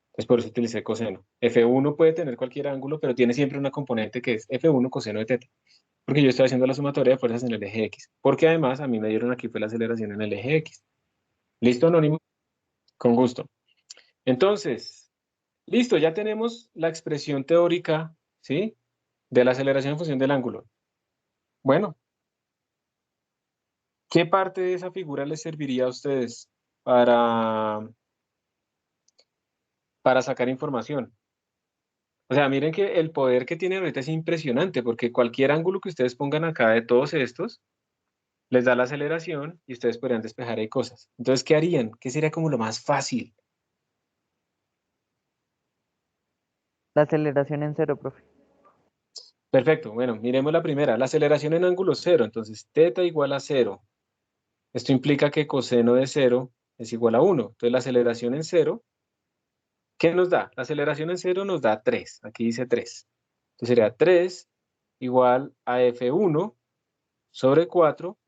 Entonces por eso utilicé coseno. F1 puede tener cualquier ángulo, pero tiene siempre una componente que es F1 coseno de θ. Porque yo estoy haciendo la sumatoria de fuerzas en el eje X. Porque además a mí me dieron aquí fue la aceleración en el eje X. ¿Listo, anónimo? Con gusto. Entonces, listo, ya tenemos la expresión teórica, ¿sí? De la aceleración en función del ángulo. Bueno, ¿qué parte de esa figura les serviría a ustedes para sacar información? O sea, miren que el poder que tiene ahorita es impresionante, porque cualquier ángulo que ustedes pongan acá de todos estos, les da la aceleración y ustedes podrían despejar ahí cosas. Entonces, ¿qué harían? ¿Qué sería como lo más fácil? La aceleración en cero, profe. Perfecto, bueno, miremos la primera. La aceleración en ángulo cero, entonces θ igual a 0. Esto implica que coseno de 0 es igual a 1. Entonces, la aceleración en 0, ¿qué nos da? La aceleración en 0 nos da 3. Aquí dice 3. Entonces, sería 3 igual a F1 sobre 4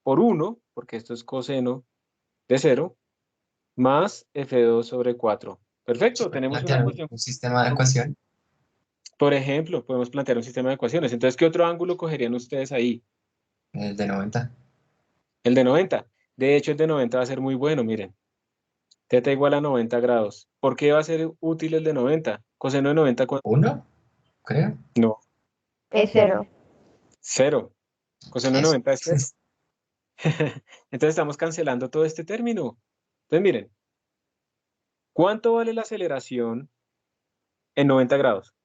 por 1, porque esto es coseno de 0, más F2 sobre 4. Perfecto, tenemos una Plantear ecuación. un sistema de ecuación. Por ejemplo, podemos plantear un sistema de ecuaciones. Entonces, ¿qué otro ángulo cogerían ustedes ahí? El de 90. El de 90. De hecho, el de 90 va a ser muy bueno, miren. Θ igual a 90 grados. ¿Por qué va a ser útil el de 90? Coseno de 90, ¿1? Creo. no, Es cero. 0. Coseno de Eso. 90 es 0. Entonces estamos cancelando todo este término. Entonces, miren, ¿cuánto vale la aceleración en 90 grados?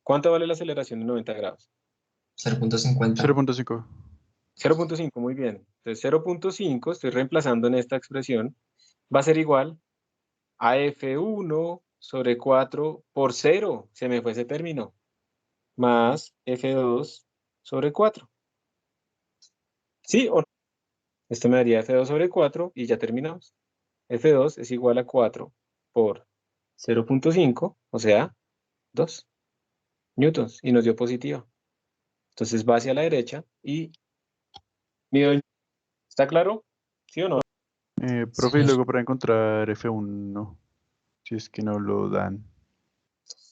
¿Cuánto vale la aceleración en 90 grados? 0.50. 0.5. 0.5, muy bien. Entonces 0.5, estoy reemplazando en esta expresión, va a ser igual a F1 sobre 4 por 0, se me fue ese término, más F2 sobre 4. ¿Sí o no? Esto me daría F2 sobre 4 y ya terminamos. F2 es igual a 4 por 0.5, o sea, 2 newtons, y nos dio positiva. Entonces va hacia la derecha y mido. ¿Está claro? ¿Sí o no? Profe, y Señor. luego para encontrar F1, si es que no lo dan.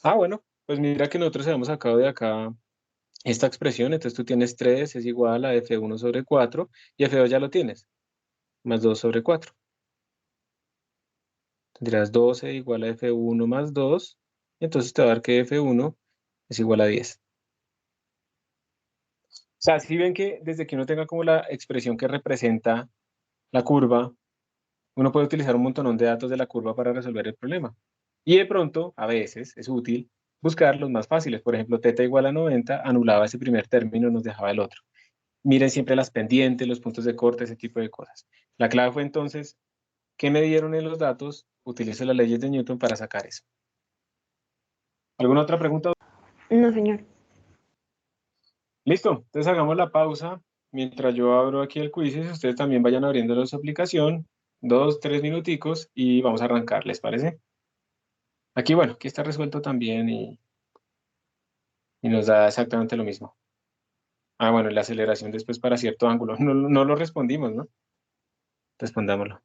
Ah, bueno, pues mira que nosotros habíamos sacado de acá esta expresión, entonces tú tienes 3 es igual a F1 sobre 4 y F2 ya lo tienes, más 2 sobre 4. Tendrías 12 igual a F1 más 2, entonces te va a dar que F1 es igual a 10. O sea, si ven que desde que uno tenga como la expresión que representa la curva, uno puede utilizar un montón de datos de la curva para resolver el problema. Y de pronto, a veces, es útil buscar los más fáciles. Por ejemplo, θ igual a 90 anulaba ese primer término, nos dejaba el otro. Miren siempre las pendientes, los puntos de corte, ese tipo de cosas. La clave fue entonces, ¿qué me dieron en los datos? Utilizo las leyes de Newton para sacar eso. ¿Alguna otra pregunta? No, señor. Listo, entonces hagamos la pausa mientras yo abro aquí el quiz y ustedes también vayan abriendo su aplicación, 2, 3 minuticos y vamos a arrancar, ¿les parece? Aquí, bueno, aquí está resuelto también y nos da exactamente lo mismo. Ah, bueno, la aceleración después para cierto ángulo. No, no lo respondimos, ¿no? Respondámoslo.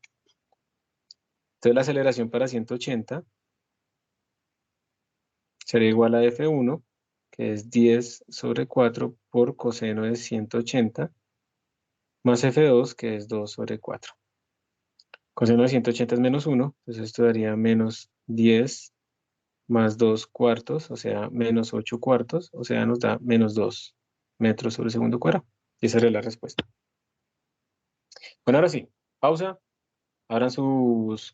Entonces la aceleración para 180 será igual a F1 que es 10 sobre 4 por coseno de 180, más F2, que es 2 sobre 4. Coseno de 180 es menos 1, entonces esto daría menos 10 más 2 cuartos, o sea, menos 8 cuartos, o sea, nos da menos 2 metros sobre segundo cuadrado. Y esa sería la respuesta. Bueno, ahora sí, pausa, abran sus